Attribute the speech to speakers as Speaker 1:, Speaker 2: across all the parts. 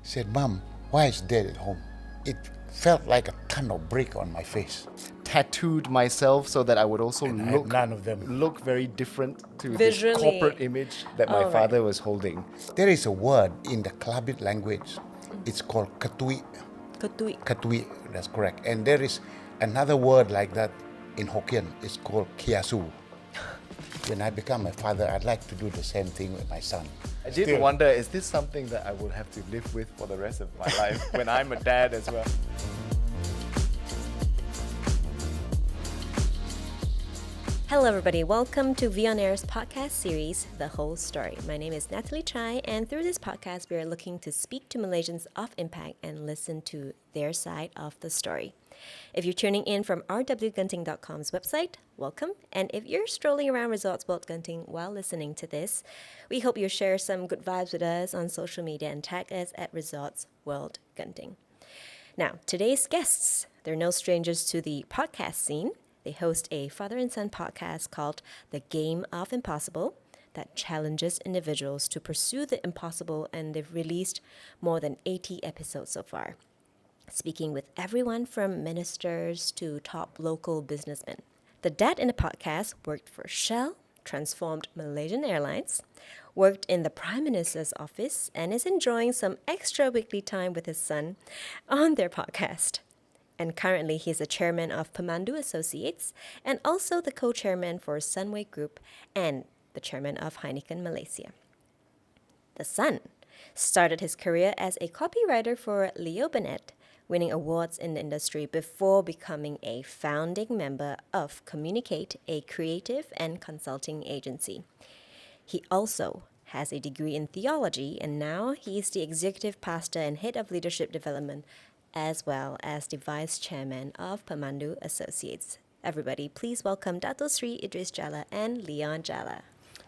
Speaker 1: said, Mom, why is Dad at home? It felt like a ton of brick on my face.
Speaker 2: Tattooed myself so that I would also
Speaker 1: And I had none of them.
Speaker 2: look very different to
Speaker 3: Visually.
Speaker 2: this corporate image that my
Speaker 3: Oh, right.
Speaker 2: father was holding.
Speaker 1: There is a word in the Klabit language. It's called katui.
Speaker 3: Katui.
Speaker 1: Katui, that's correct. And there is another word like that in Hokkien. It's called kiasu. When I become a father, I'd like to do the same thing with my son.
Speaker 2: I did wonder, is this something that I will have to live with for the rest of my life when I'm a dad as well?
Speaker 3: Hello, everybody. Welcome to V On Air's podcast series, The Whole Story. My name is Natalie Chai, and through this podcast, we are looking to speak to Malaysians of impact and listen to their side of the story. If you're tuning in from rwgenting.com's website, welcome. And if you're strolling around Resorts World Genting while listening to this, we hope you'll share some good vibes with us on social media and tag us at Resorts World Genting. Now, today's guests, they're no strangers to the podcast scene. They host a father and son podcast called The Game of Impossible that challenges individuals to pursue the impossible, and they've released more than 80 episodes so far, speaking with everyone from ministers to top local businessmen. The dad in the podcast worked for Shell, transformed Malaysian Airlines, worked in the Prime Minister's office, and is enjoying some extra weekly time with his son on their podcast. And currently, he's the chairman of Pemandu Associates and also the co-chairman for Sunway Group and the chairman of Heineken Malaysia. The son started his career as a copywriter for Leo Burnett, winning awards in the industry before becoming a founding member of Communicate, a creative and consulting agency. He also has a degree in theology, and now he's the executive pastor and head of leadership development, as well as the vice chairman of Pemandu Associates. Everybody, please welcome Dato Sri Idris Jala and Leon Jala.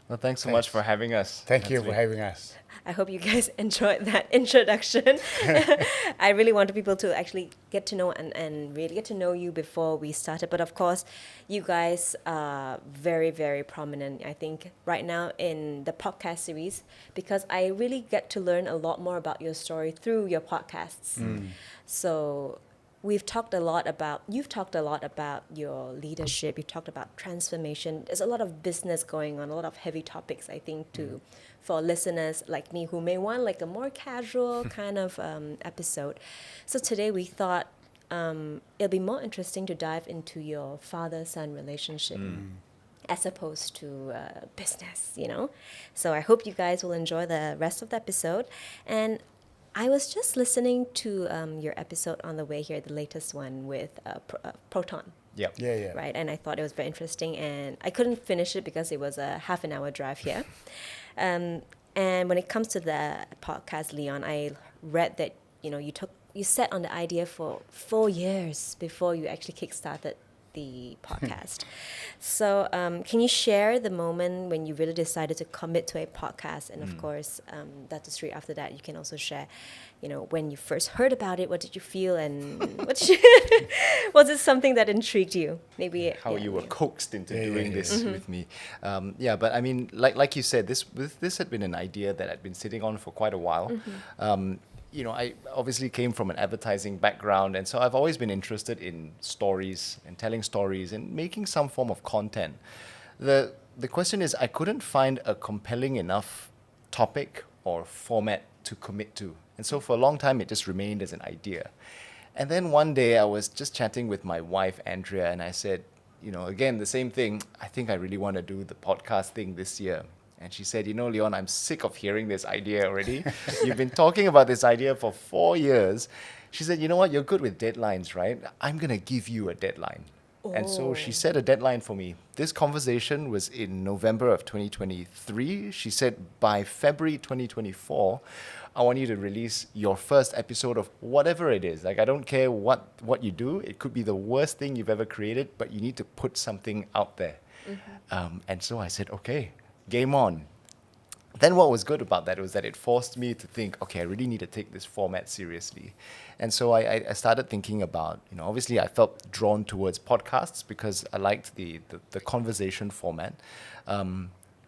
Speaker 2: Well, thanks so much for having us.
Speaker 1: Thank you for
Speaker 2: Natalie.
Speaker 1: having us.
Speaker 3: I hope you guys enjoyed that introduction. I really wanted people to actually get to know and really get to know you before we started. But of course, you guys are very, very prominent, I think, right now in the podcast series, because I really get to learn a lot more about your story through your podcasts. So you've talked a lot about your leadership. You talked about transformation. There's a lot of business going on, a lot of heavy topics, I think, for listeners like me who may want like a more casual kind of episode. So today we thought it'll be more interesting to dive into your father-son relationship as opposed to business, you know? So I hope you guys will enjoy the rest of the episode. And I was just listening to your episode on the way here, the latest one with Proton.
Speaker 2: Yep.
Speaker 1: Yeah.
Speaker 3: Right, and I thought it was very interesting, and I couldn't finish it because it was a half an hour drive here. And when it comes to the podcast, Leon, I read that you set on the idea for 4 years before you actually kickstarted the podcast. So can you share the moment when you really decided to commit to a podcast? And of course, Dato Sri, after that, you can also share, when you first heard about it, what did you feel, and was it something that intrigued you? Maybe
Speaker 2: How you were coaxed into doing this with me. But I mean, like you said, this had been an idea that I'd been sitting on for quite a while. I obviously came from an advertising background, and so I've always been interested in stories and telling stories and making some form of content. The question is, I couldn't find a compelling enough topic or format to commit to. And so for a long time, it just remained as an idea. And then one day I was just chatting with my wife, Andrea, and I said, again, the same thing, I think I really want to do the podcast thing this year. And she said, Leon, I'm sick of hearing this idea already. You've been talking about this idea for 4 years. She said, you know what, you're good with deadlines, right? I'm going to give you a deadline. And so she set a deadline for me. This conversation was in November of 2023. She said, by February 2024, I want you to release your first episode of whatever it is. Like, I don't care what you do. It could be the worst thing you've ever created, but you need to put something out there. And so I said, okay, game on. Then what was good about that was that it forced me to think, okay, I really need to take this format seriously. And so I started thinking about, obviously I felt drawn towards podcasts because I liked the conversation format.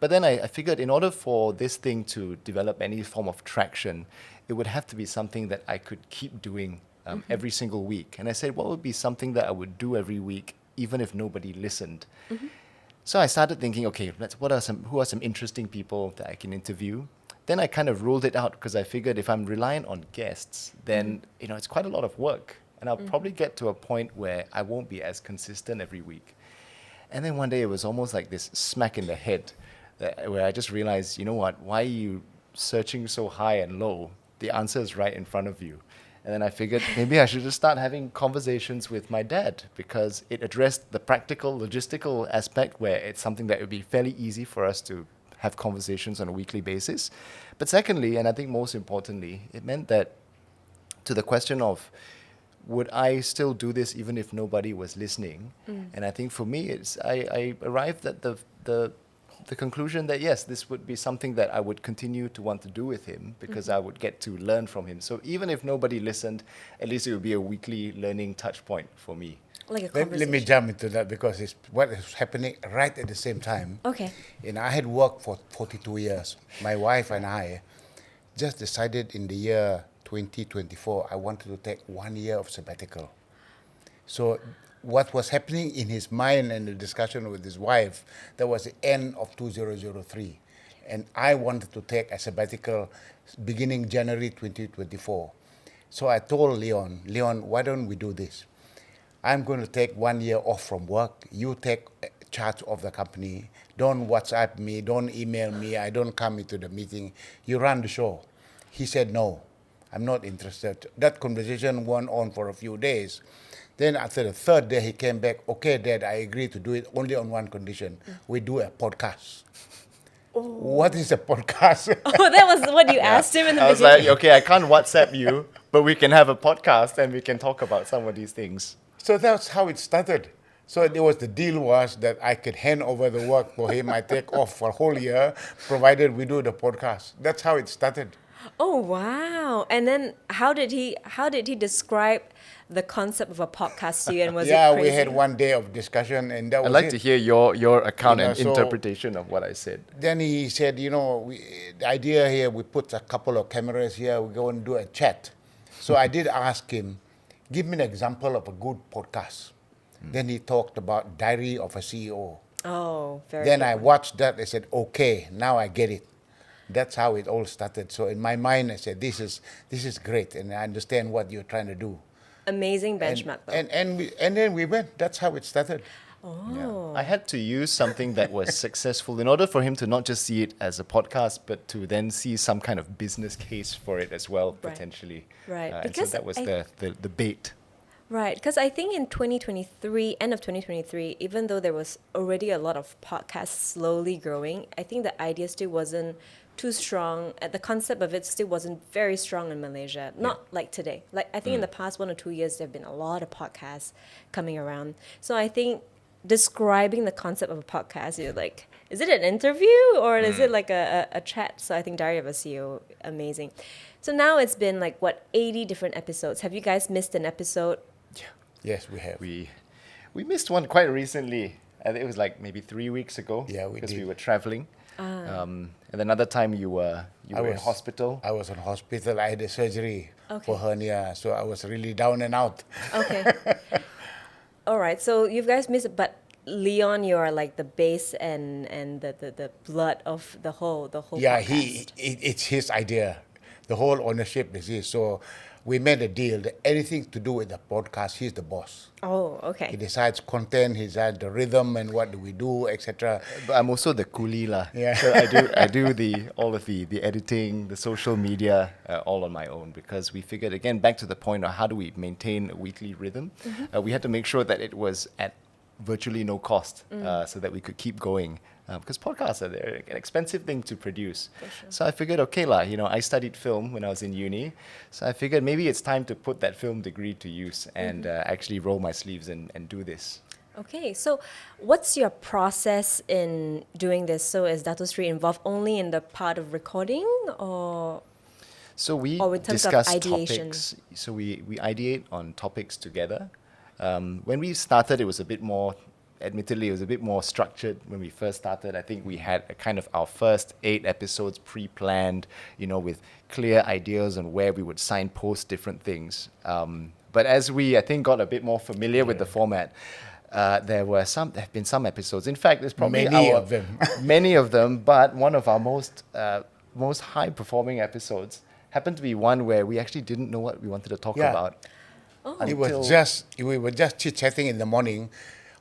Speaker 2: But then I figured in order for this thing to develop any form of traction, it would have to be something that I could keep doing every single week. And I said, what would be something that I would do every week, even if nobody listened? So I started thinking, okay, who are some interesting people that I can interview? Then I kind of ruled it out because I figured if I'm reliant on guests, then it's quite a lot of work. And I'll probably get to a point where I won't be as consistent every week. And then one day it was almost like this smack in the head where I just realized, you know what, why are you searching so high and low? The answer is right in front of you. And then I figured maybe I should just start having conversations with my dad because it addressed the practical, logistical aspect where it's something that would be fairly easy for us to have conversations on a weekly basis. But secondly, and I think most importantly, it meant that to the question of would I still do this even if nobody was listening? And I think for me, I arrived at the conclusion that yes, this would be something that I would continue to want to do with him because I would get to learn from him. So even if nobody listened, at least it would be a weekly learning touch point for me.
Speaker 3: Like a
Speaker 1: Let
Speaker 3: conversation.
Speaker 1: me jump into that because it's what is happening right at the same time.
Speaker 3: Okay.
Speaker 1: And I had worked for 42 years. My wife and I just decided in the year 2024, I wanted to take 1 year of sabbatical. So what was happening in his mind and the discussion with his wife, that was the end of 2003. And I wanted to take a sabbatical beginning January 2024. So I told Leon, why don't we do this? I'm going to take 1 year off from work. You take charge of the company. Don't WhatsApp me. Don't email me. I don't come into the meeting. You run the show. He said, no, I'm not interested. That conversation went on for a few days. Then after the third day, he came back. Okay, Dad, I agree to do it only on one condition. We do a podcast. What is a podcast?
Speaker 3: Oh, that was what you asked him in the
Speaker 2: I was
Speaker 3: beginning.
Speaker 2: like, okay, I can't WhatsApp you, but we can have a podcast and we can talk about some of these things.
Speaker 1: So that's how it started. So the deal was that I could hand over the work for him. I take off for a whole year, provided we do the podcast. That's how it started.
Speaker 3: Oh wow! And then how did he describe the concept of a podcast to you? And was it crazy?
Speaker 1: We had 1 day of discussion, and that was
Speaker 2: I'd like
Speaker 1: it.
Speaker 2: to hear your account and
Speaker 1: so-
Speaker 2: interpretation of what I said.
Speaker 1: Then he said, the idea here, we put a couple of cameras here, we go and do a chat. So I did ask him, give me an example of a good podcast. Then he talked about Diary of a CEO.
Speaker 3: Oh, very.
Speaker 1: Then
Speaker 3: good
Speaker 1: I
Speaker 3: one.
Speaker 1: watched that, I said, okay, now I get it. That's how it all started. So in my mind, I said, this is great, and I understand what you're trying to do.
Speaker 3: Amazing benchmark though.
Speaker 1: And then we went. That's how it started.
Speaker 3: Oh.
Speaker 2: I had to use something that was successful in order for him to not just see it as a podcast, but to then see some kind of business case for it as well,
Speaker 3: Right.
Speaker 2: potentially.
Speaker 3: Right.
Speaker 2: And so
Speaker 3: Because
Speaker 2: that was
Speaker 3: I-
Speaker 2: the bait.
Speaker 3: Right, because I think in 2023, end of 2023, even though there was already a lot of podcasts slowly growing, I think the idea still wasn't too strong. The concept of it still wasn't very strong in Malaysia. Not like today. Like I think in the past 1 or 2 years, there have been a lot of podcasts coming around. So I think describing the concept of a podcast, you're like, is it an interview or is it like a chat? So I think Diary of a CEO, amazing. So now it's been like, 80 different episodes. Have you guys missed an episode?
Speaker 1: Yes, we have.
Speaker 2: We missed one quite recently. I think it was like maybe 3 weeks ago.
Speaker 1: Yeah, we
Speaker 2: because
Speaker 1: did.
Speaker 2: we were traveling. And another time you were in hospital.
Speaker 1: I was in hospital. I had a surgery
Speaker 3: Okay.
Speaker 1: for hernia, so I was really down and out.
Speaker 3: Okay. All right. So you guys missed it, but Leon, you are like the base and the blood of the whole
Speaker 1: Yeah,
Speaker 3: podcast.
Speaker 1: it's his idea. The whole ownership is his. So we made a deal that anything to do with the podcast, he's the boss.
Speaker 3: Oh,
Speaker 1: He
Speaker 3: okay.
Speaker 1: decides content, he decides the rhythm and what do we do, etc.
Speaker 2: But I'm also the coolie lah.
Speaker 1: Yeah.
Speaker 2: So I do all of the editing, the social media, all on my own because we figured again back to the point of how do we maintain a weekly rhythm. We had to make sure that it was at virtually no cost so that we could keep going. Because podcasts are an expensive thing to produce. So I figured, okay lah, I studied film when I was in uni. So I figured maybe it's time to put that film degree to use and actually roll my sleeves and do this.
Speaker 3: Okay. So what's your process in doing this? So is Dato Sri involved only in the part of recording or?
Speaker 2: So we
Speaker 3: Or in terms of
Speaker 2: discuss
Speaker 3: ideation.
Speaker 2: topics. So we ideate on topics together. When we started, it was a bit more admittedly, it was a bit more structured when we first started. I think we had a kind of our first 8 episodes pre-planned, with clear ideas on where we would signpost different things. But as we, I think, got a bit more familiar with the format, there have been some episodes. In fact, there's probably
Speaker 1: Many of them.
Speaker 2: many of them. But one of our most high-performing episodes happened to be one where we actually didn't know what we wanted to talk
Speaker 1: Yeah.
Speaker 2: about.
Speaker 1: We were just chit-chatting in the morning.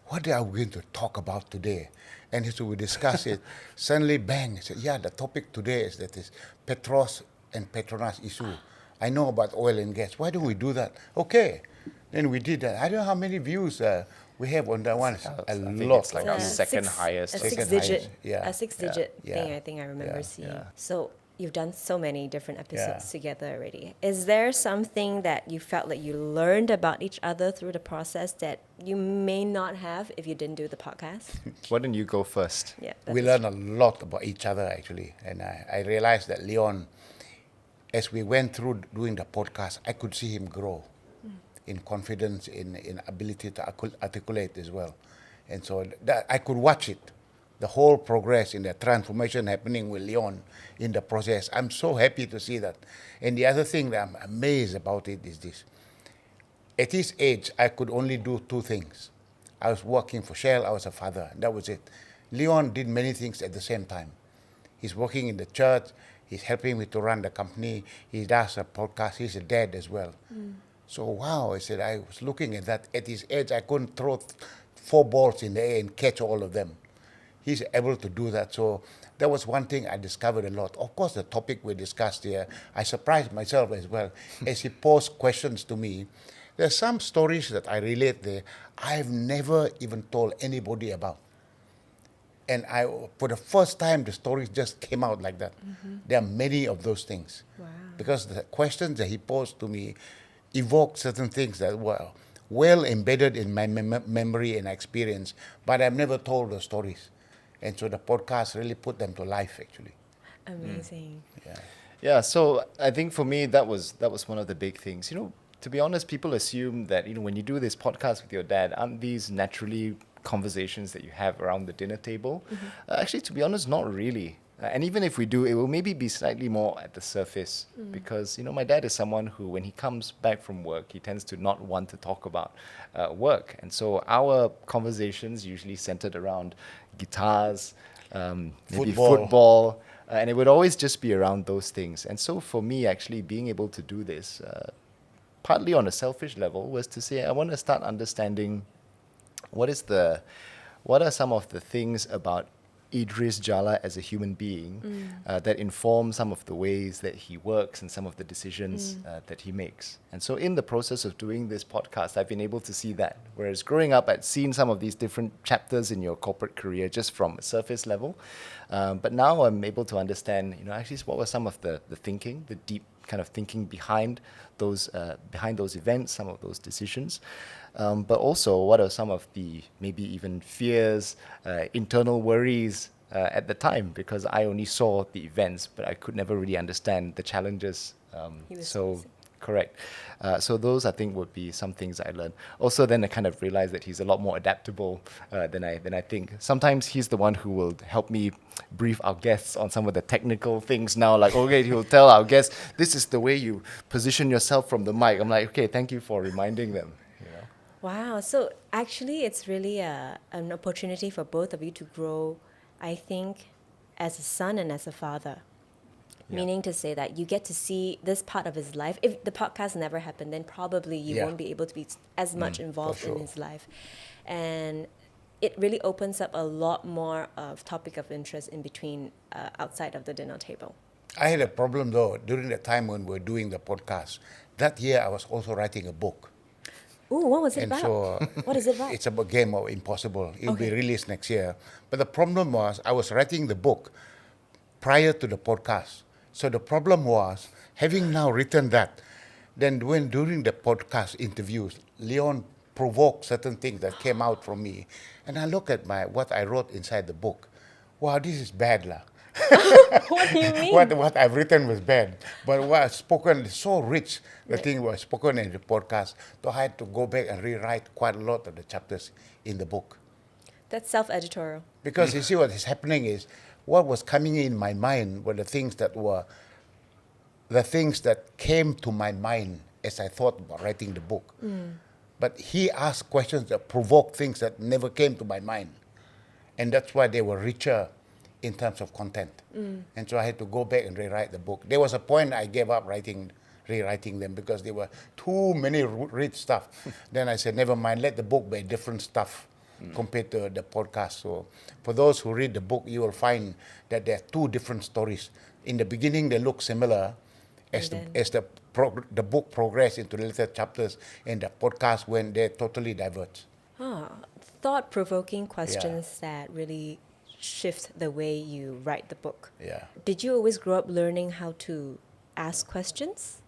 Speaker 1: What are we going to talk about today? And so we discuss it. Suddenly, bang! Said, the topic today is Petros and Petronas issue. I know about oil and gas. Why don't we do that? Okay. Then we did that. I don't know how many views we have on that one.
Speaker 2: I think
Speaker 1: lot.
Speaker 2: it's like our second highest.
Speaker 3: A
Speaker 1: Second
Speaker 3: six-digit,
Speaker 1: highest,
Speaker 3: a six-digit
Speaker 1: Yeah.
Speaker 3: thing. I think I remember seeing.
Speaker 2: Yeah.
Speaker 3: So you've done so many different episodes
Speaker 1: Yeah.
Speaker 3: together already. Is there something that you felt like you learned about each other through the process that you may not have if you didn't do the podcast?
Speaker 2: Why don't you go first?
Speaker 3: Yeah,
Speaker 1: We learned a lot about each other, actually. And I realized that Leon, as we went through doing the podcast, I could see him grow in confidence, in ability to articulate as well. And so that I could watch it, the whole progress in the transformation happening with Leon in the process. I'm so happy to see that. And the other thing that I'm amazed about it is this. At his age, I could only do 2 things. I was working for Shell, I was a father, that was it. Leon did many things at the same time. He's working in the church, he's helping me to run the company, he does a podcast, he's a dad as well. So wow, I said, I was looking at that. At his age, I couldn't throw 4 balls in the air and catch all of them. He's able to do that. So that was one thing I discovered a lot. Of course, the topic we discussed here, I surprised myself as well. As he posed questions to me, there's some stories that I relate there I've never even told anybody about. And for the first time, the stories just came out like that. There are many of those things.
Speaker 3: Wow.
Speaker 1: Because the questions that he posed to me evoked certain things that were well embedded in my memory and experience, but I've never told those stories. And so the podcast really put them to life, actually.
Speaker 3: Amazing.
Speaker 2: Yeah, so I think for me that was one of the big things. To be honest, people assume that when you do this podcast with your dad, aren't these naturally conversations that you have around the dinner table? Actually, to be honest, not really. And even if we do, it will maybe be slightly more at the surface because, my dad is someone who, when he comes back from work, he tends to not want to talk about work. And so our conversations usually centered around guitars, maybe football, and it would always just be around those things. And so for me, actually being able to do this, partly on a selfish level, was to say, I want to start understanding what are some of the things about Idris Jala as a human being that inform some of the ways that he works and some of the decisions that he makes. And so in the process of doing this podcast, I've been able to see that. Whereas growing up, I'd seen some of these different chapters in your corporate career just from a surface level. But now I'm able to understand, actually what was some of the thinking, the deep kind of thinking behind those events, some of those decisions. But also, what are some of the maybe even fears, internal worries at the time? Because I only saw the events, but I could never really understand the challenges. Correct. So those, I think, would be some things I learned. Also, then I kind of realized that he's a lot more adaptable than I think. Sometimes he's the one who will help me brief our guests on some of the technical things now. Like, okay, he'll tell our guests, this is the way you position yourself from the mic. I'm like, okay, thank you for reminding them.
Speaker 3: Wow. So actually, it's really an opportunity for both of you to grow, I think, as a son and as a father.
Speaker 2: Yeah.
Speaker 3: Meaning to say that you get to see this part of his life. If the podcast never happened, then probably you won't be able to be as much involved in his life. And it really opens up a lot more of topic of interest in between, outside of the dinner table.
Speaker 1: I had a problem, though, during the time when we were doing the podcast. That year, I was also writing a book.
Speaker 3: Ooh, what was it
Speaker 1: And
Speaker 3: about?
Speaker 1: so
Speaker 3: What is it about?
Speaker 1: it's a game of Impossible. It will be
Speaker 3: Okay.
Speaker 1: released next year. But the problem was I was writing the book prior to the podcast. So the problem was, having now written that, then when during the podcast interviews, Leon provoked certain things that came out from me. And I look at what I wrote inside the book. Wow, this is bad lah.
Speaker 3: What do you mean?
Speaker 1: What I've written was bad, but what I've spoken is so rich. The thing was spoken in the podcast, so I had to go back and rewrite quite a lot of the chapters in the book.
Speaker 3: That's self-editorial.
Speaker 1: Because you see what is happening is, what was coming in my mind were the things that came to my mind as I thought about writing the book. But he asked questions that provoked things that never came to my mind. And that's why they were richer in terms of content. And so I had to go back and rewrite the book. There was a point I gave up rewriting them because there were too many rich stuff. Then I said, never mind, let the book be different stuff compared to the podcast. So for those who read the book, you will find that there are two different stories. In the beginning, they look similar. As the book progressed into the later chapters, and the podcast when they totally diverge.
Speaker 3: Thought-provoking questions that really shift the way you write the book.
Speaker 1: Yeah.
Speaker 3: Did you always grow up learning how to ask questions?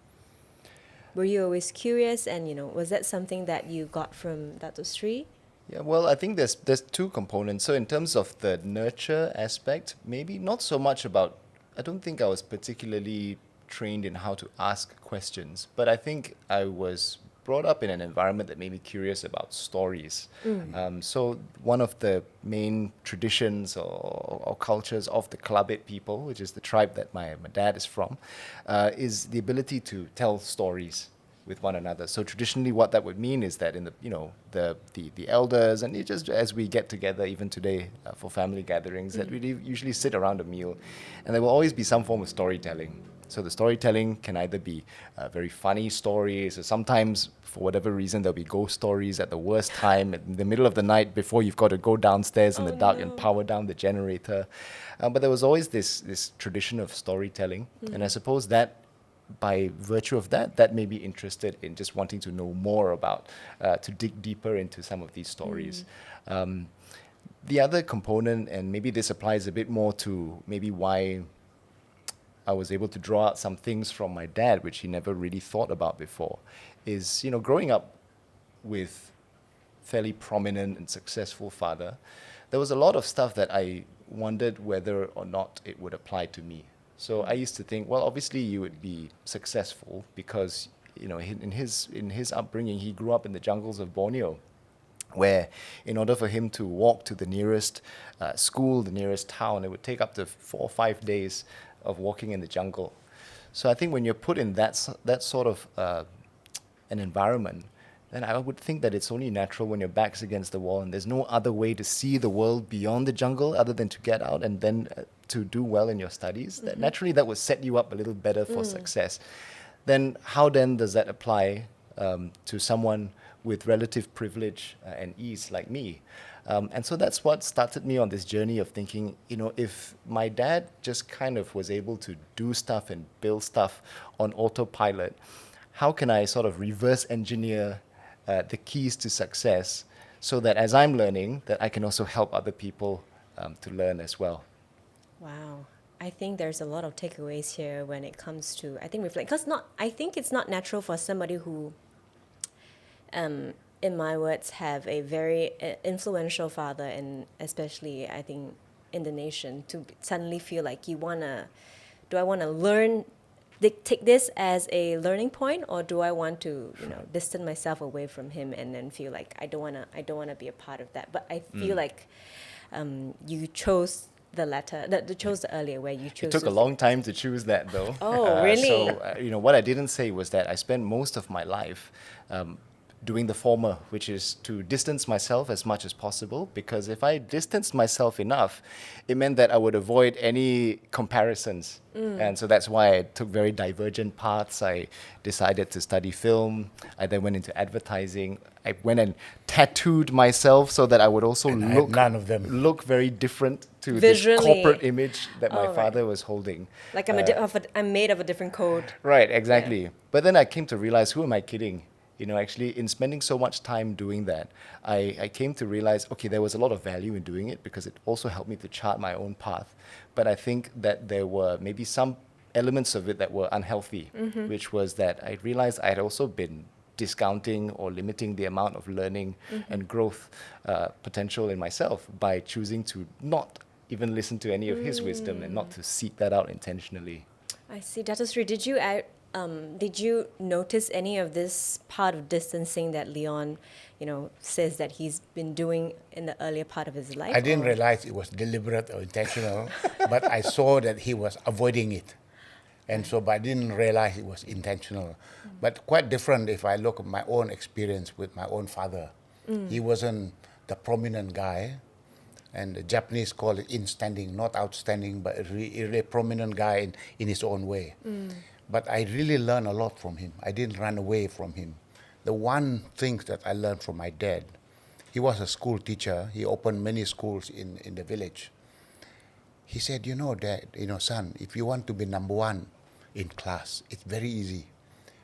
Speaker 3: Were you always curious, and was that something that you got from Dato Sri?
Speaker 2: Yeah, well, I think there's two components. So in terms of the nurture aspect, maybe not so much about, I don't think I was particularly trained in how to ask questions, but I think I was brought up in an environment that made me curious about stories. So one of the main traditions or cultures of the Klabit people, which is the tribe that my dad is from, is the ability to tell stories with one another. So traditionally, what that would mean is that in the elders, and it just as we get together even today for family gatherings, that we usually sit around a meal, and there will always be some form of storytelling. So the storytelling can either be very funny stories, or sometimes, for whatever reason, there'll be ghost stories at the worst time, in the middle of the night before you've got to go downstairs in the dark and power down the generator. But there was always this tradition of storytelling, and I suppose that by virtue of that made me interested in just wanting to know more about, to dig deeper into some of these stories. The other component, and maybe this applies a bit more to maybe why I was able to draw out some things from my dad, which he never really thought about before, is, growing up with fairly prominent and successful father, there was a lot of stuff that I wondered whether or not it would apply to me. So I used to think, well, obviously you would be successful because, in his upbringing, he grew up in the jungles of Borneo, where in order for him to walk to the nearest school, the nearest town, it would take up to 4 or 5 days of walking in the jungle. So I think when you're put in that sort of an environment, then I would think that it's only natural when your back's against the wall and there's no other way to see the world beyond the jungle other than to get out and then to do well in your studies. That naturally that would set you up a little better for success. Then how then does that apply to someone with relative privilege and ease like me? And so that's what started me on this journey of thinking, if my dad just kind of was able to do stuff and build stuff on autopilot, how can I sort of reverse engineer the keys to success so that as I'm learning, that I can also help other people to learn as well?
Speaker 3: Wow. I think there's a lot of takeaways here when it comes to, because I think it's not natural for somebody who, in my words, have a very influential father, and especially, I think, in the nation, to suddenly feel like do I want to learn, take this as a learning point, or do I want to, distance myself away from him and then feel like I don't want to be a part of that? But I feel like you chose the latter, chose the earlier, where you chose.
Speaker 2: It took a long time to choose that, though.
Speaker 3: Oh, really?
Speaker 2: So, what I didn't say was that I spent most of my life doing the former, which is to distance myself as much as possible, because if I distanced myself enough, it meant that I would avoid any comparisons. And so that's why I took very divergent paths. I decided to study film. I then went into advertising. I went and tattooed myself so that I would also look very different to
Speaker 3: Visually.
Speaker 2: this corporate image that my father was holding.
Speaker 3: Like I'm made of a different code.
Speaker 2: Right, exactly. Yeah. But then I came to realize, who am I kidding? Actually, in spending so much time doing that, I came to realize, okay, there was a lot of value in doing it because it also helped me to chart my own path. But I think that there were maybe some elements of it that were unhealthy, which was that I realized I had also been discounting or limiting the amount of learning and growth potential in myself by choosing to not even listen to any of his wisdom and not to seek that out intentionally.
Speaker 3: I see. Dato Sri, did you Did you notice any of this part of distancing that Leon, says that he's been doing in the earlier part of his life?
Speaker 1: I didn't
Speaker 3: or-
Speaker 1: realize it was deliberate or intentional, but I saw that he was avoiding it. And so, but I didn't realize it was intentional. But quite different if I look at my own experience with my own father. He wasn't the prominent guy. And the Japanese call it instanding, not outstanding, but a really prominent guy in his own way. But I really learned a lot from him. I didn't run away from him. The one thing that I learned from my dad, he was a school teacher. He opened many schools in the village. He said, Dad, son, if you want to be number one in class, it's very easy.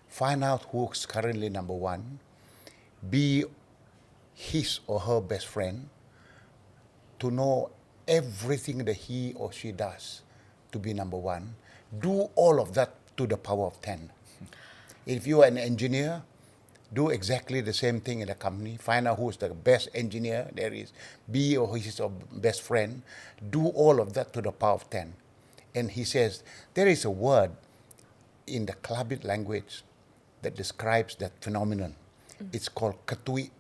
Speaker 1: Find out who's currently number one, be his or her best friend, to know everything that he or she does to be number one. Do all of that to the power of 10. If you are an engineer, do exactly the same thing in a company. Find out who's the best engineer there is. Be or his or best friend. Do all of that to the power of 10. And he says, there is a word in the Klabit language that describes that phenomenon. It's called katui.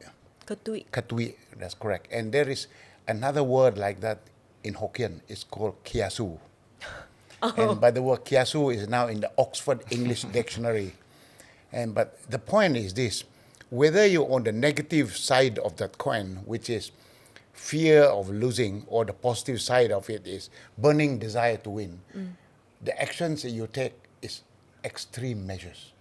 Speaker 3: Katui.
Speaker 1: Katui, that's correct. And there is another word like that in Hokkien. It's called kiasu. And by the word kiasu is now in the Oxford English Dictionary. But the point is this, whether you're on the negative side of that coin, which is fear of losing, or the positive side of it is burning desire to win, the actions that you take is extreme measures.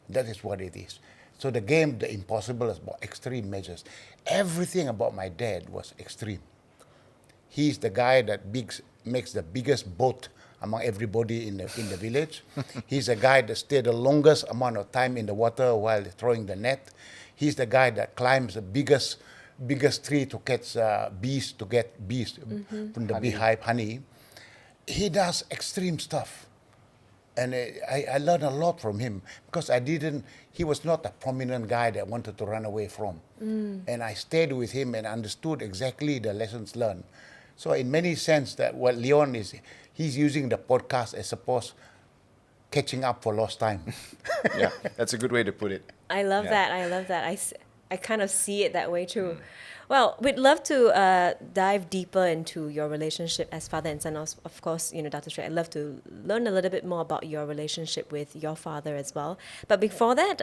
Speaker 1: That is what it is. So the game, The Impossible, is about extreme measures. Everything about my dad was extreme. He's the guy that makes the biggest boat among everybody in the village. He's the guy that stayed the longest amount of time in the water while throwing the net. He's the guy that climbs the biggest tree to catch bees, from the beehive honey. He does extreme stuff. And I learned a lot from him because he was not a prominent guy that I wanted to run away from. And I stayed with him and understood exactly the lessons learned. So in many sense that what Leon is, he's using the podcast as suppose catching up for lost time.
Speaker 2: Yeah, that's a good way to put it.
Speaker 3: I love
Speaker 2: Yeah.
Speaker 3: that. I love that. I kind of see it that way too. Well, we'd love to dive deeper into your relationship as father and son. Of course, Dato Sri, I'd love to learn a little bit more about your relationship with your father as well. But before that,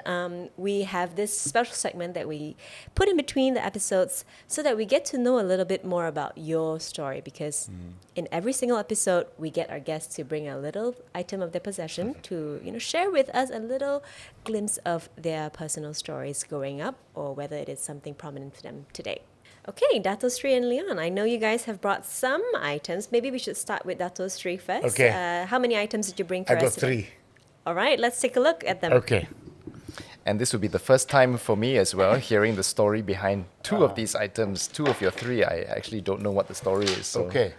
Speaker 3: we have this special segment that we put in between the episodes so that we get to know a little bit more about your story. Because in every single episode, we get our guests to bring a little item of their possession to share with us a little glimpse of their personal stories growing up, or whether it is something prominent to them today. Okay, Dato Sri and Leon, I know you guys have brought some items. Maybe we should start with Dato Sri first.
Speaker 1: Okay.
Speaker 3: How many items did you bring for
Speaker 1: I
Speaker 3: us
Speaker 1: got
Speaker 3: today?
Speaker 1: 3.
Speaker 3: All right, let's take a look at them.
Speaker 1: Okay.
Speaker 2: And this will be the first time for me as well, hearing the story behind 2 of these items. 2 of your 3, I actually don't know what the story is. So.
Speaker 1: Okay.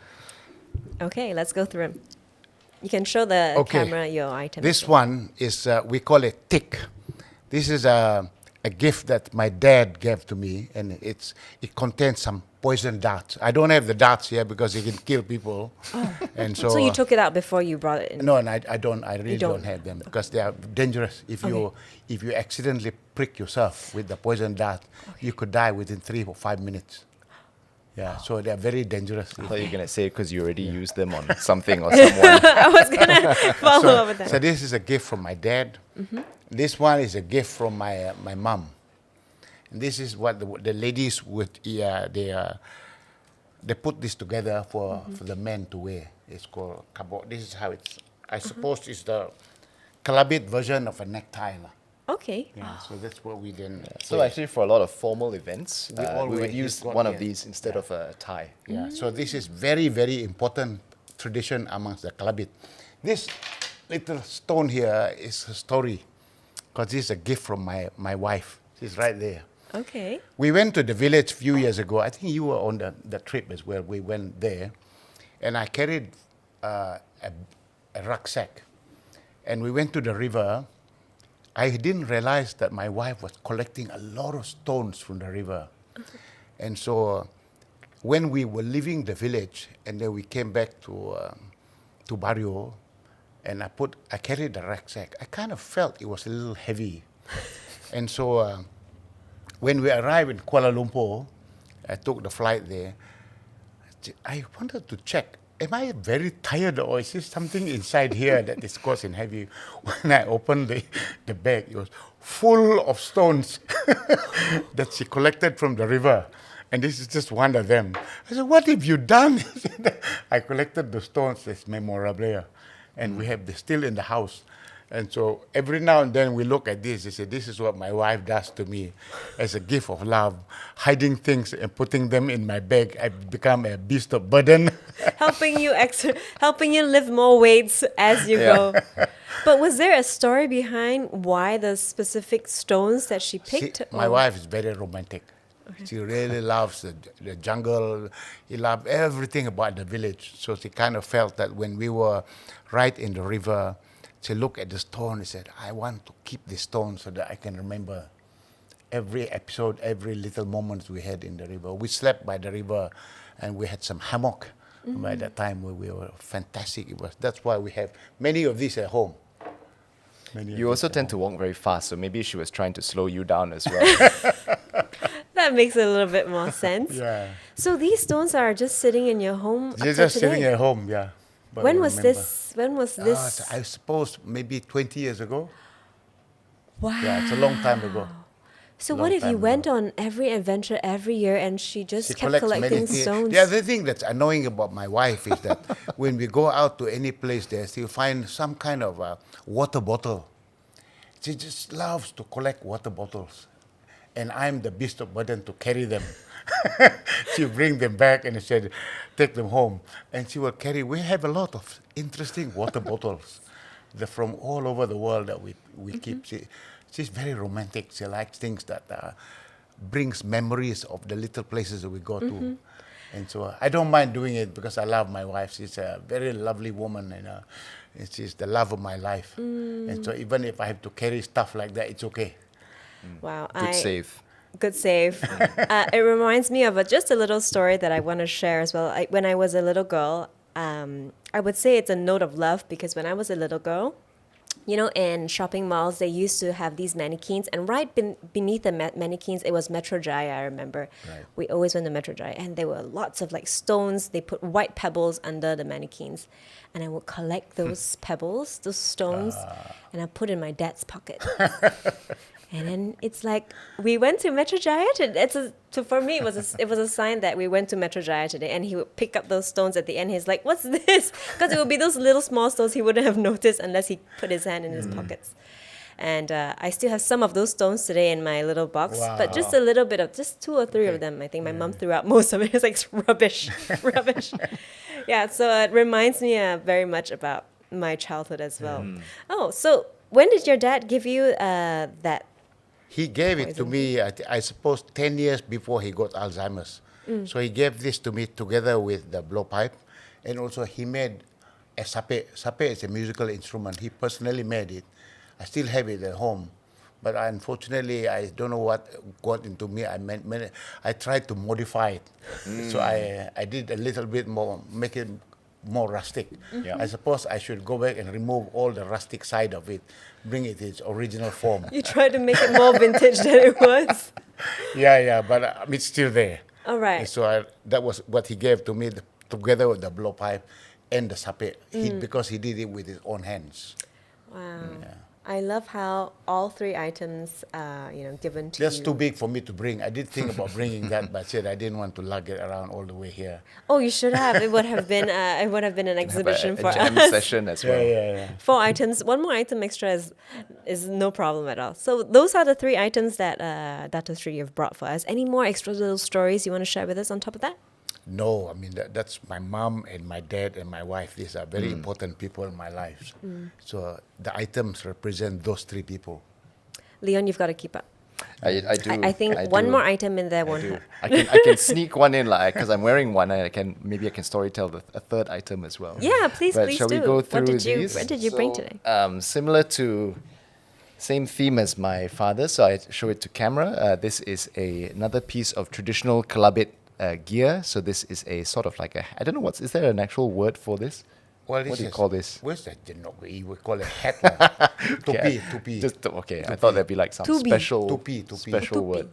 Speaker 3: Okay, let's go through them. You can show the
Speaker 1: Okay.
Speaker 3: camera your item.
Speaker 1: This one is, we call it tick. This is a gift that my dad gave to me, and it contains some poison darts. I don't have the darts here because it can kill people. And so
Speaker 3: you took it out before you brought it in?
Speaker 1: No, and I don't. I really
Speaker 3: don't?
Speaker 1: don't have them because they are dangerous. If you accidentally prick yourself with the poison dart, you could die within 3 or 5 minutes. Yeah, so they are very dangerous.
Speaker 2: I thought you were going to say because you already used them on something or someone.
Speaker 3: I was going to follow up with that.
Speaker 1: So this is a gift from my dad. This one is a gift from my mom. And this is what the ladies would they put this together for the men to wear. It's called kabot. This is how it's. I suppose it's the Klabit version of a necktie.
Speaker 3: Okay.
Speaker 1: Yeah, so that's what we then.
Speaker 2: So
Speaker 1: wear.
Speaker 2: actually for a lot of formal events,
Speaker 1: We all
Speaker 2: we
Speaker 1: wear
Speaker 2: would use
Speaker 1: this one
Speaker 2: one of
Speaker 1: here.
Speaker 2: these instead of a tie.
Speaker 1: Yeah, so this is very, very important tradition amongst the Klabit. This little stone here is a story because this is a gift from my wife. She's right there.
Speaker 3: Okay.
Speaker 1: We went to the village a few years ago. I think you were on the trip as well. We went there, and I carried a rucksack, and we went to the river. I didn't realize that my wife was collecting a lot of stones from the river. And so when we were leaving the village and then we came back to Barrio, and I carried the rucksack. I kind of felt it was a little heavy. And so when we arrived in Kuala Lumpur, I took the flight there. I wanted to check, am I very tired or is there something inside here that is causing heavy? When I opened the bag, it was full of stones that she collected from the river. And this is just one of them. I said, what have you done? I collected the stones as memorabilia. And we have still in the house. And so every now and then we look at this. They say, this is what my wife does to me as a gift of love, hiding things and putting them in my bag. I've become a beast of burden.
Speaker 3: helping you lift more weights as you go. But was there a story behind why the specific stones that she picked?
Speaker 1: My wife is very romantic. Okay. She really loves the jungle. She loves everything about the village. So she kind of felt that when we were right in the river, she looked at the stone and said, I want to keep this stone so that I can remember every episode, every little moment we had in the river. We slept by the river and we had some hammock by that time where we were fantastic. That's why we have many of these at home.
Speaker 2: You also tend to walk very fast, so maybe she was trying to slow you down as well.
Speaker 3: That makes a little bit more sense.
Speaker 1: Yeah.
Speaker 3: So these stones are just sitting in your home.
Speaker 1: They're just sitting at home, yeah. But
Speaker 3: When
Speaker 1: I
Speaker 3: was
Speaker 1: remember.
Speaker 3: this? When was this?
Speaker 1: I suppose maybe 20 years ago.
Speaker 3: Wow.
Speaker 1: Yeah, it's a long time ago.
Speaker 3: So
Speaker 1: long
Speaker 3: what if you
Speaker 1: time
Speaker 3: went on every adventure every year and she just
Speaker 1: She
Speaker 3: kept
Speaker 1: collects
Speaker 3: collecting
Speaker 1: many things.
Speaker 3: stones?
Speaker 1: The other thing that's annoying about my wife is that when we go out to any place there, she'll find some kind of a water bottle. She just loves to collect water bottles. And I'm the beast of burden to carry them. She'll bring them back and said, take them home. And she will carry, we have a lot of interesting water bottles. They're from all over the world that we keep. She's very romantic. She likes things that brings memories of the little places that we go to. And so I don't mind doing it because I love my wife. She's a very lovely woman, and she's the love of my life. And so even if I have to carry stuff like that, it's okay.
Speaker 3: Wow.
Speaker 2: Good save.
Speaker 3: Good save. It reminds me of just a little story that I want to share as well. When I was a little girl, I would say it's a note of love because when I was a little girl, you know, in shopping malls, they used to have these mannequins, and right beneath the mannequins, it was Metro Jaya, I remember.
Speaker 1: Right.
Speaker 3: We always went to Metro Jaya, and there were lots of like stones. They put white pebbles under the mannequins, and I would collect those pebbles, those stones, and I put in my dad's pocket. And then it's like we went to Metro Jaya. For me, it was a sign that we went to Metro Jaya today. And he would pick up those stones at the end. He's like, "What's this?" Because it would be those little small stones he wouldn't have noticed unless he put his hand in his pockets. And I still have some of those stones today in my little box, but just a little bit of just 2 or 3 of them. I think my mom threw out most of it. It's like rubbish, rubbish. Yeah, so it reminds me very much about my childhood as well. Oh, so when did your dad give you that?
Speaker 1: He gave it to me, I suppose, 10 years before he got Alzheimer's. So he gave this to me together with the blowpipe. And also he made a sape. Sape is a musical instrument. He personally made it. I still have it at home. But unfortunately, I don't know what got into me. I tried to modify it. So I did a little bit more, make it more rustic.
Speaker 2: Yeah.
Speaker 1: I suppose I should go back and remove all the rustic side of it, bring it its original form.
Speaker 3: You tried to make it more vintage than it was.
Speaker 1: Yeah, but it's still there.
Speaker 3: All right.
Speaker 1: And so that was what he gave to me together with the blowpipe and the sape, because he did it with his own hands.
Speaker 3: Wow.
Speaker 1: Yeah.
Speaker 3: I love how all 3 items are, given to
Speaker 1: That's
Speaker 3: you.
Speaker 1: too big for me to bring. I did think about bringing that, but said I didn't want to lug it around all the way here.
Speaker 3: Oh, you should have. It would have been an exhibition for
Speaker 2: a jam
Speaker 3: us.
Speaker 2: session as well.
Speaker 1: Yeah.
Speaker 3: 4 items. 1 more item extra is no problem at all. So those are the 3 items that Dato Sri you've brought for us. Any more extra little stories you want to share with us on top of that?
Speaker 1: No, I mean, that's my mom and my dad and my wife. These are very important people in my life. So the items represent those 3 people.
Speaker 3: Leon, you've got to keep up.
Speaker 2: I do.
Speaker 3: I think one more item in there won't hurt.
Speaker 2: I can sneak one in, like, because I'm wearing one, and maybe I can storytell a 3rd item as well.
Speaker 3: Yeah, please
Speaker 2: Shall
Speaker 3: do.
Speaker 2: we go through these?
Speaker 3: What did you bring today?
Speaker 2: Similar to same theme as my father, so I show it to camera. This is another piece of traditional Kelabit gear. So this is a sort of like I don't know is there an actual word for this?
Speaker 1: Well,
Speaker 2: What do you call this?
Speaker 1: Where's that? We call it hat. Lah. Tupi.
Speaker 2: Just okay. I thought there'd be like some
Speaker 3: Tupi.
Speaker 2: special
Speaker 1: Tupi.
Speaker 2: special
Speaker 3: Tupi.
Speaker 2: word.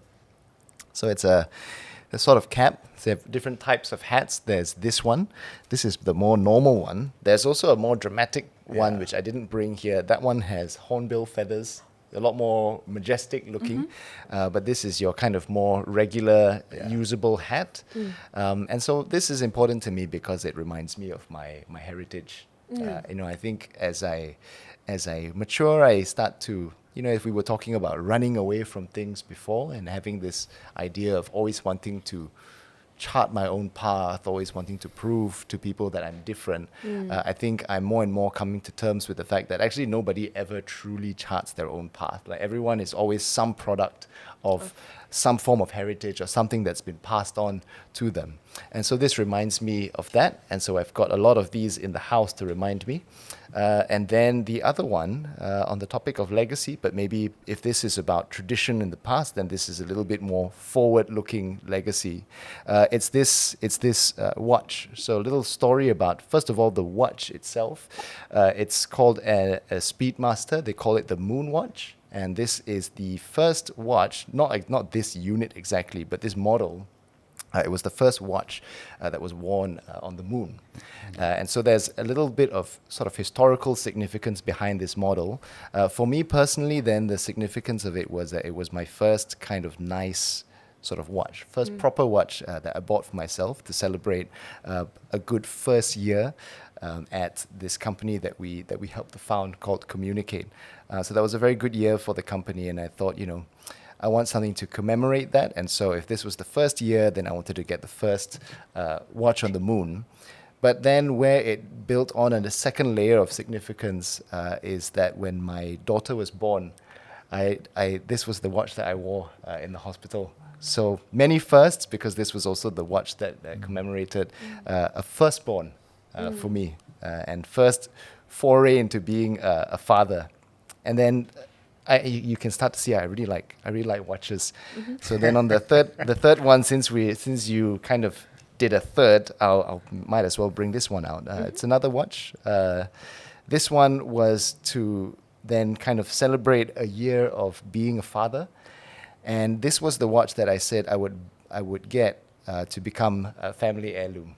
Speaker 2: So it's a sort of cap. So they have different types of hats. There's this one. This is the more normal one. There's also a more dramatic one, which I didn't bring here. That one has hornbill feathers, a lot more majestic looking. But this is your kind of more regular, usable hat. And so this is important to me because it reminds me of my heritage. I think as I mature, I start to, if we were talking about running away from things before and having this idea of always wanting to chart my own path, always wanting to prove to people that I'm different, I think I'm more and more coming to terms with the fact that actually nobody ever truly charts their own path. Like everyone is always some product of some form of heritage or something that's been passed on to them. And so this reminds me of that. And so I've got a lot of these in the house to remind me. And then the other one on the topic of legacy, but maybe if this is about tradition in the past, then this is a little bit more forward-looking legacy. It's this watch. So a little story about, first of all, the watch itself. It's called a Speedmaster. They call it the Moon Watch. And this is the first watch, not this unit exactly, but this model. It was the first watch that was worn on the moon. And so there's a little bit of sort of historical significance behind this model. For me personally, then the significance of it was that it was my first kind of nice sort of watch, first proper watch that I bought for myself to celebrate a good first year at this company that we helped to found called Communicate. So that was a very good year for the company, and I thought, I want something to commemorate that. And so if this was the first year, then I wanted to get the first watch on the moon. But then where it built on and the second layer of significance is that when my daughter was born, this was the watch that I wore in the hospital. So many firsts, because this was also the watch that commemorated a firstborn for me, and first foray into being a father. And then you can start to see I really like watches. So then on the third one, since you kind of did a third, I'll might as well bring this one out. It's another watch. This one was to then kind of celebrate a year of being a father, and this was the watch that I said I would get to become a family heirloom.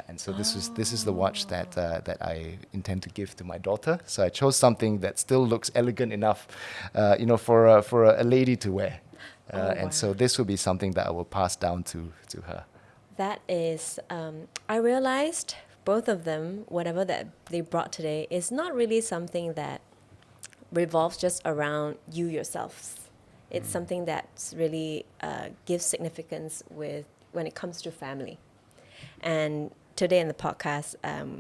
Speaker 2: And so this is the watch that I intend to give to my daughter. So I chose something that still looks elegant enough, for a lady to wear. And so this will be something that I will pass down to her.
Speaker 3: That is, I realized both of them, whatever that they brought today, is not really something that revolves just around you yourselves. It's something that's really gives significance when it comes to family. And today in the podcast,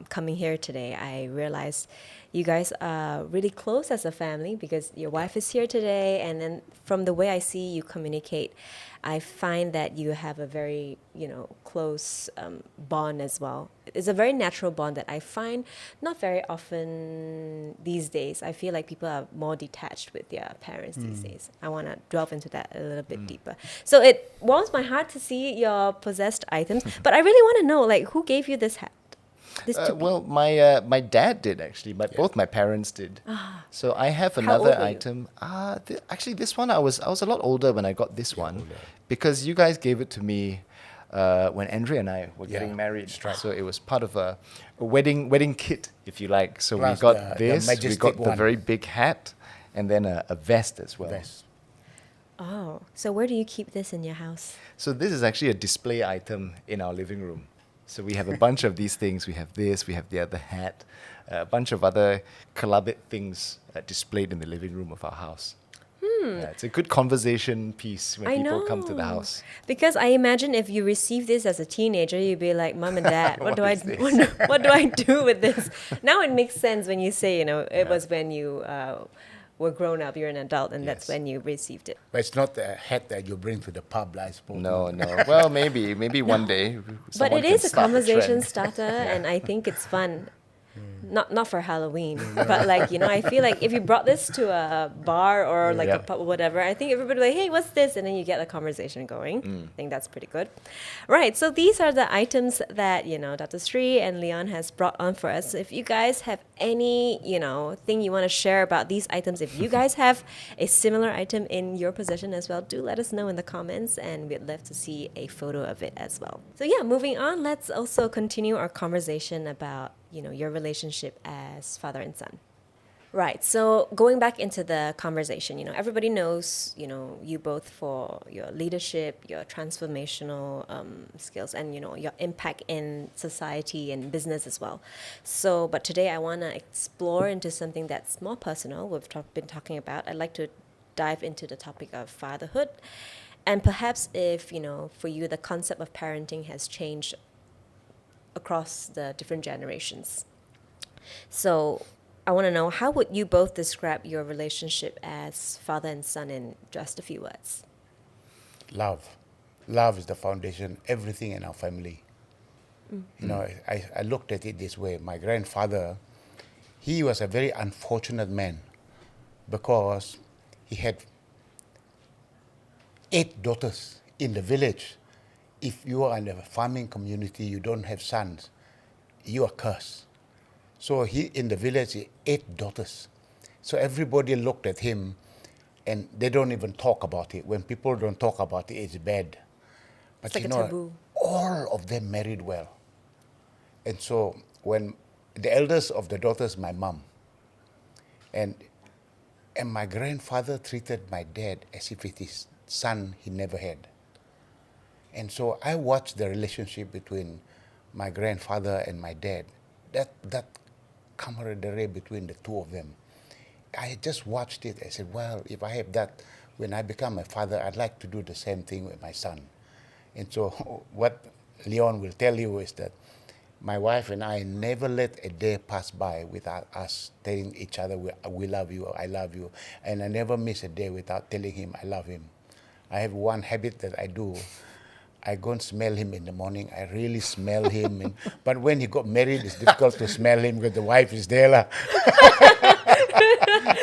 Speaker 3: coming here today, I realized you guys are really close as a family because your wife is here today. And then from the way I see you communicate, I find that you have a very, close bond as well. It's a very natural bond that I find not very often these days. I feel like people are more detached with their parents these days. I want to delve into that a little bit deeper. So it warms my heart to see your possessed items, but I really want to know, who gave you this hat?
Speaker 2: Well, my dad did actually, but both my parents did. So I have another item. Actually, this one I was a lot older when I got this one, because you guys gave it to me when Andre and I were getting married. Right. So it was part of a wedding kit, if you like. So
Speaker 1: Plus
Speaker 2: we got this, we got the
Speaker 1: one.
Speaker 2: very big hat, and then a vest as well.
Speaker 1: Vest.
Speaker 3: Oh, so where do you keep this in your house?
Speaker 2: So this is actually a display item in our living room. So we have a bunch of these things. We have this, we have the other hat, a bunch of other kalabit things displayed in the living room of our house. Yeah, it's a good conversation piece when people come to the house.
Speaker 3: Because I imagine if you receive this as a teenager, you'd be like, Mom and Dad, what do I do with this? Now it makes sense when you say, it was when you were grown up, you're an adult, and that's when you received it.
Speaker 1: But it's not a hat that you bring to the pub, I suppose.
Speaker 2: No. Well, maybe one day.
Speaker 3: But it is a conversation starter, and I think it's fun. not for Halloween, but like, I feel like if you brought this to a bar or like a pub or whatever, I think everybody would be like, hey, what's this? And then you get a conversation going. I think that's pretty good. Right. So these are the items that, Dato Sri and Leon has brought on for us. If you guys have any, thing you want to share about these items, if you guys have a similar item in your possession as well, do let us know in the comments, and we'd love to see a photo of it as well. So yeah, moving on, let's also continue our conversation about, your relationship as father and son. Right. So going back into the conversation, everybody knows, you both for your leadership, your transformational skills, and, your impact in society and business as well. So, but today I want to explore into something that's more personal. We've been talking about. I'd like to dive into the topic of fatherhood. And perhaps if, for you, the concept of parenting has changed across the different generations. So I want to know, how would you both describe your relationship as father and son in just a few words?
Speaker 1: Love. Love is the foundation, everything in our family. I looked at it this way. My grandfather, he was a very unfortunate man because he had 8 daughters in the village. If you are in a farming community, you don't have sons, you are cursed. So he, in the village, he 8 daughters. So everybody looked at him, and they don't even talk about it. When people don't talk about it, it's bad. But
Speaker 3: It's like a taboo.
Speaker 1: all of them married well. And so when the eldest of the daughters, my mom, and my grandfather treated my dad as if it is son he never had. And so I watched the relationship between my grandfather and my dad. That camaraderie between the two of them. I just watched it. I said, well, if I have that, when I become a father, I'd like to do the same thing with my son. And so what Leon will tell you is that my wife and I never let a day pass by without us telling each other, we love you, I love you. And I never miss a day without telling him I love him. I have one habit that I do. I go and smell him in the morning. I really smell him. But when he got married, it's difficult to smell him because the wife is there.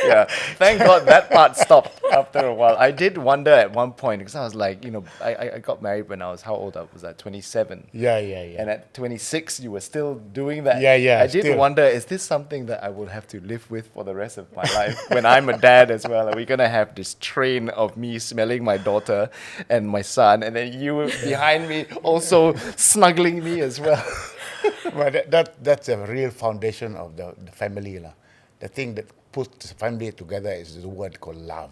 Speaker 2: Yeah, thank God that part stopped after a while. I did wonder at one point, because I was like, I got married when I was, how old was I? 27.
Speaker 1: Yeah.
Speaker 2: And at 26, you were still doing that.
Speaker 1: Yeah,
Speaker 2: I did
Speaker 1: still.
Speaker 2: wonder, is this something that I will have to live with for the rest of my life when I'm a dad as well? Are we going to have this train of me smelling my daughter and my son, and then you behind me also snuggling me as well?
Speaker 1: But that's a real foundation of the family. The thing that puts family together is the word called love.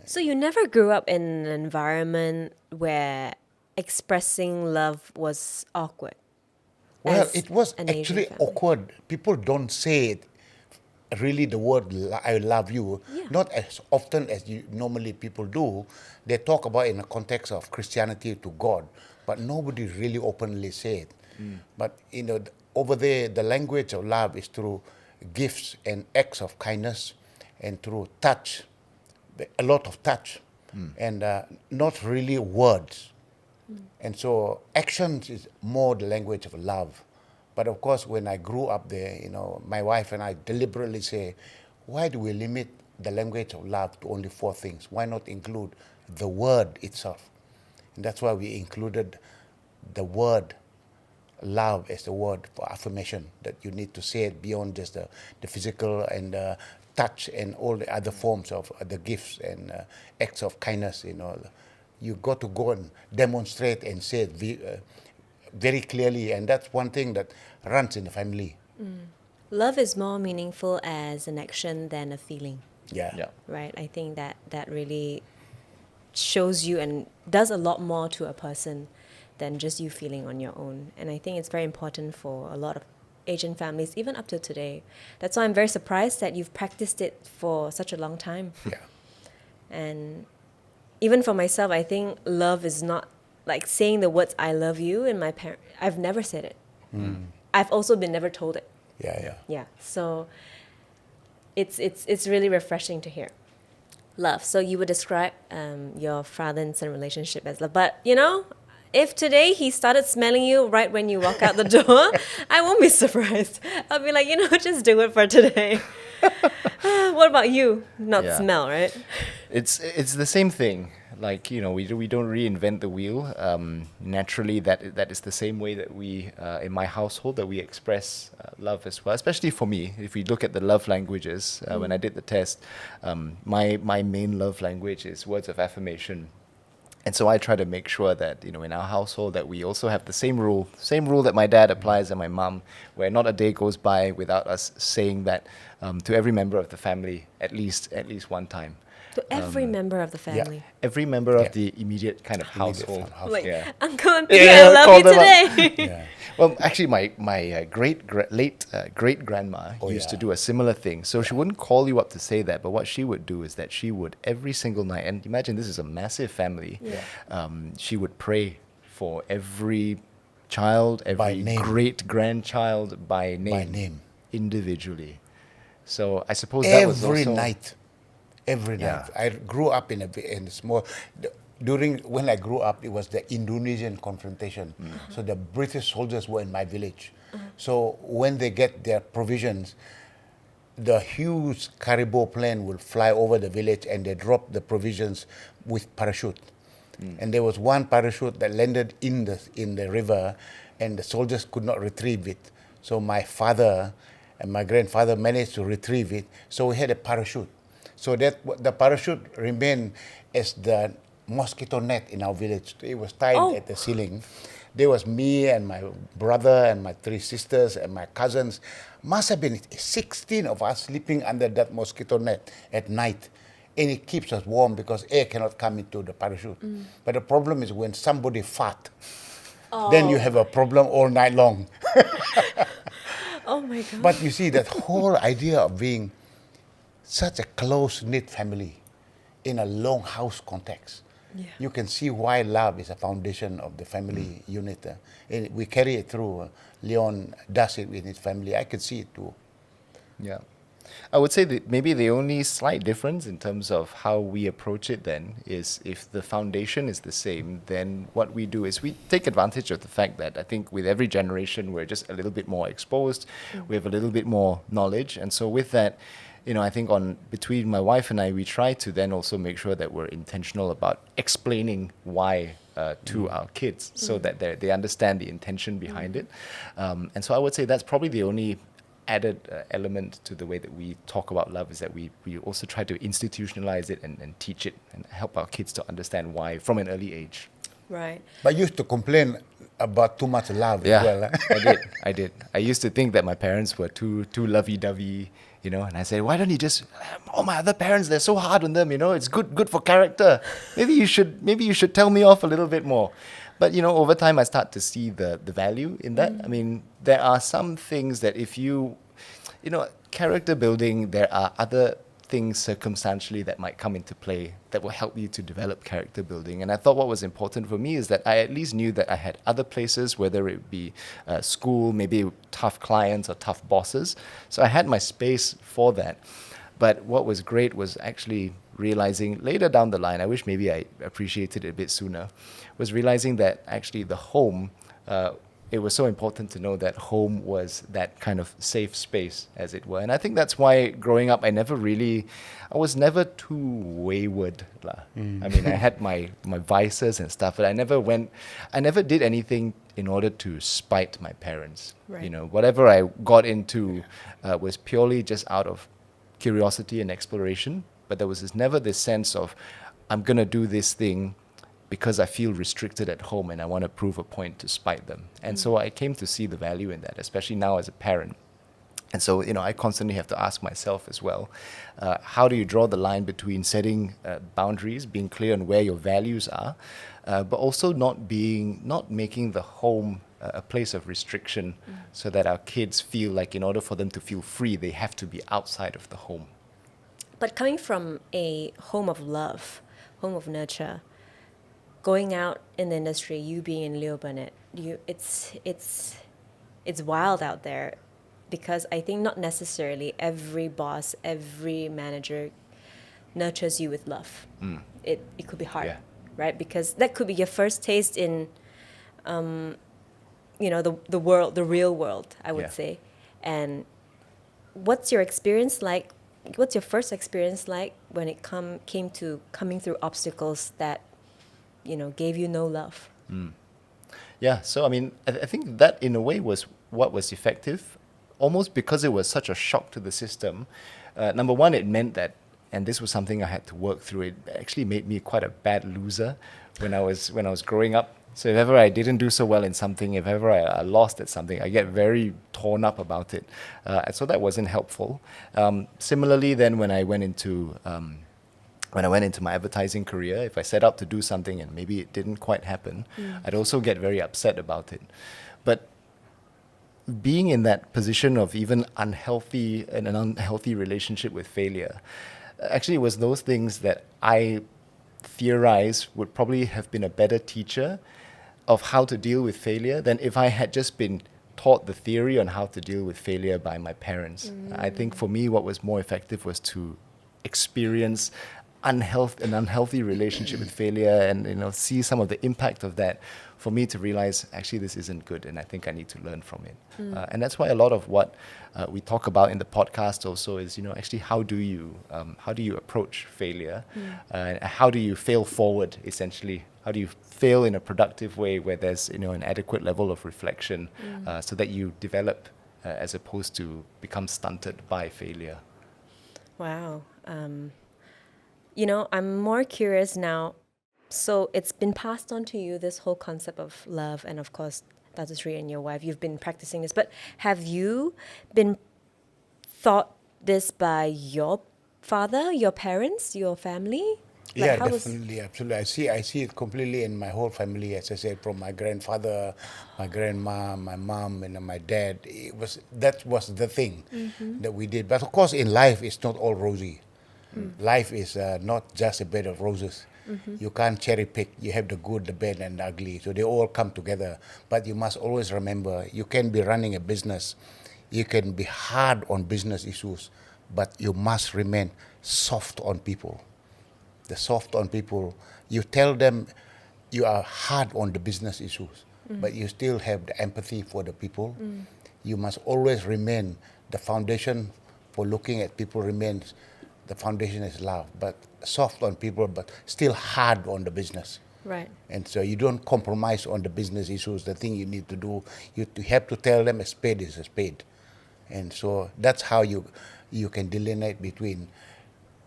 Speaker 3: So you never grew up in an environment where expressing love was awkward?
Speaker 1: Well,
Speaker 3: as
Speaker 1: it was
Speaker 3: an Asian
Speaker 1: actually
Speaker 3: family?
Speaker 1: awkward. People don't say it, really the word I love you,
Speaker 3: Yeah.
Speaker 1: not as often as normally people do. They talk about in the context of Christianity to God, but nobody really openly say it. But over there, the language of love is through gifts and acts of kindness, and through touch, a lot of touch, and not really words. And so actions is more the language of love. But of course, when I grew up there, my wife and I deliberately say, why do we limit the language of love to only 4 things? Why not include the word itself? And that's why we included the word love as the word for affirmation, that you need to say it beyond just the physical and touch and all the other forms of the gifts and acts of kindness. You got to go and demonstrate and say it very clearly, and that's one thing that runs in the family.
Speaker 3: Love is more meaningful as an action than a feeling,
Speaker 1: Yeah.
Speaker 3: right? I think that really shows you and does a lot more to a person than just you feeling on your own. And I think it's very important for a lot of Asian families, even up to today. That's why I'm very surprised that you've practiced it for such a long time.
Speaker 1: Yeah.
Speaker 3: And even for myself, I think love is not like saying the words "I love you" in my parents. I've never said it. I've also been never told it.
Speaker 1: Yeah.
Speaker 3: Yeah. So it's really refreshing to hear. Love. So you would describe your father and son relationship as love, but if today he started smelling you right when you walk out the door, I won't be surprised. I'll be like, just do it for today. What about you? Not
Speaker 2: Yeah.
Speaker 3: smell, right?
Speaker 2: It's the same thing. Like, we don't reinvent the wheel. Naturally, that is the same way that we in my household that we express love as well. Especially for me, if we look at the love languages, when I did the test, my main love language is words of affirmation. And so I try to make sure that, in our household that we also have the same rule that my dad applies and my mum, where not a day goes by without us saying that to every member of the family at least one time.
Speaker 3: To every member of the
Speaker 1: yeah.
Speaker 3: family.
Speaker 2: Every member of
Speaker 1: Yeah.
Speaker 2: the immediate kind of household.
Speaker 3: Like,
Speaker 2: Yeah.
Speaker 3: Uncle and
Speaker 2: Yeah,
Speaker 3: Auntie, I love
Speaker 2: call
Speaker 3: you
Speaker 2: them up.
Speaker 3: today.
Speaker 1: Yeah.
Speaker 2: Well, actually, my late great grandma
Speaker 1: Oh,
Speaker 2: used to
Speaker 1: yeah.
Speaker 2: do a similar thing. So she wouldn't call you up to say that, but what she would do is that she would every single night, and imagine this is a massive family.
Speaker 3: Yeah.
Speaker 2: She would pray for every child, every
Speaker 1: name.
Speaker 2: great grandchild by name,
Speaker 1: name.
Speaker 2: individually. So I suppose that was
Speaker 1: Every
Speaker 2: also
Speaker 1: night. Every
Speaker 2: Yeah.
Speaker 1: night. I grew up in a small. When I grew up, it was the Indonesian confrontation. So the British soldiers were in my village. So when they get their provisions, the huge caribou plane will fly over the village and they drop the provisions with parachute. And there was one parachute that landed in the river, and the soldiers could not retrieve it. So my father and my grandfather managed to retrieve it. So we had a parachute. So that the parachute remained as the mosquito net in our village. It was tied
Speaker 3: Oh.
Speaker 1: at the ceiling. There was me and my brother and my 3 sisters and my cousins. Must have been 16 of us sleeping under that mosquito net at night. And it keeps us warm because air cannot come into the parachute. But the problem is when somebody fart, then you have a problem all night long.
Speaker 3: Oh my God.
Speaker 1: But you see, that whole idea of being such a close-knit family in a long house context,
Speaker 3: Yeah.
Speaker 1: you can see why love is a foundation of the family unit. And we carry it through. Leon does it with his family. I could see it too.
Speaker 2: Yeah. I would say that maybe the only slight difference in terms of how we approach it then is if the foundation is the same, then what we do is we take advantage of the fact that I think with every generation we're just a little bit more exposed, we have a little bit more knowledge. And so with that, I think between my wife and I, we try to then also make sure that we're intentional about explaining why to our kids so that they understand the intention behind it. And so I would say that's probably the only added element to the way that we talk about love is that we also try to institutionalize it and teach it and help our kids to understand why from an early age.
Speaker 3: Right.
Speaker 1: But you used to complain about too much love as well.
Speaker 2: I did. I used to think that my parents were too lovey-dovey, and I said, why don't you just, all my other parents, they're so hard on them, it's good for character. Maybe you should tell me off a little bit more. But, over time, I start to see the value in that. I mean, there are some things that if character building, there are other things circumstantially that might come into play that will help you to develop character building. And I thought what was important for me is that I at least knew that I had other places, whether it be school, maybe tough clients or tough bosses. So I had my space for that. But what was great was actually realizing later down the line, I wish maybe I appreciated it a bit sooner, was realizing that actually the home, it was so important to know that home was that kind of safe space, as it were. And I think that's why growing up, I was never too wayward. I mean, I had my vices and stuff, but I never did anything in order to spite my parents.
Speaker 3: Right.
Speaker 2: Whatever I got into was purely just out of curiosity and exploration, but there was never this sense of, I'm going to do this thing because I feel restricted at home and I want to prove a point to spite them. And so I came to see the value in that, especially now as a parent. And so, I constantly have to ask myself as well, how do you draw the line between setting boundaries, being clear on where your values are, but also not making the home a place of restriction so that our kids feel like in order for them to feel free, they have to be outside of the home.
Speaker 3: But coming from a home of love, home of nurture, going out in the industry, you being in Leo Burnett, it's wild out there, because I think not necessarily every boss, every manager nurtures you with love. It could be hard,
Speaker 2: Yeah.
Speaker 3: right? Because that could be your first taste in the world, the real world, I would
Speaker 2: Yeah.
Speaker 3: say. And what's your experience like? What's your first experience like when it came to coming through obstacles that, gave you no love?
Speaker 2: Yeah, so I mean, I think that in a way was what was effective, almost because it was such a shock to the system. Number one, it meant that, and this was something I had to work through. It actually made me quite a bad loser when I was growing up. So if ever I didn't do so well in something, if ever I lost at something, I get very torn up about it. So that wasn't helpful. Similarly, then when I went into my advertising career, if I set out to do something and maybe it didn't quite happen, I'd also get very upset about it. But being in that position of even an unhealthy relationship with failure, actually it was those things that I theorize would probably have been a better teacher of how to deal with failure than if I had just been taught the theory on how to deal with failure by my parents. I think for me, what was more effective was to experience an unhealthy relationship with failure and see some of the impact of that for me to realize actually this isn't good and I think I need to learn from it. And that's why a lot of what we talk about in the podcast also is actually how do you approach failure, how do you fail forward essentially, how do you fail in a productive way where there's an adequate level of reflection so that you develop as opposed to become stunted by failure.
Speaker 3: Wow. I'm more curious now. So it's been passed on to you, this whole concept of love, and of course, Dato Sri and your wife, you've been practicing this. But have you been taught this by your father, your parents, your family?
Speaker 1: Yeah,
Speaker 3: how was-
Speaker 1: definitely, absolutely. I see it completely in my whole family, as I said, from my grandfather, my grandma, my mom, and my dad. That was the thing that we did. But of course, in life, it's not all rosy. Life is not just a bed of roses. You can't cherry pick. You have the good, the bad, and the ugly. So they all come together. But you must always remember, you can be running a business. You can be hard on business issues, but you must remain soft on people. The soft on people, you tell them you are hard on the business issues, but you still have the empathy for the people. You must always remain, the foundation for looking at people remains, the foundation is love, but soft on people, but still hard on the business.
Speaker 3: Right.
Speaker 1: And so you don't compromise on the business issues. The thing you need to do, you have to tell them a spade is a spade. And so that's how you can delineate between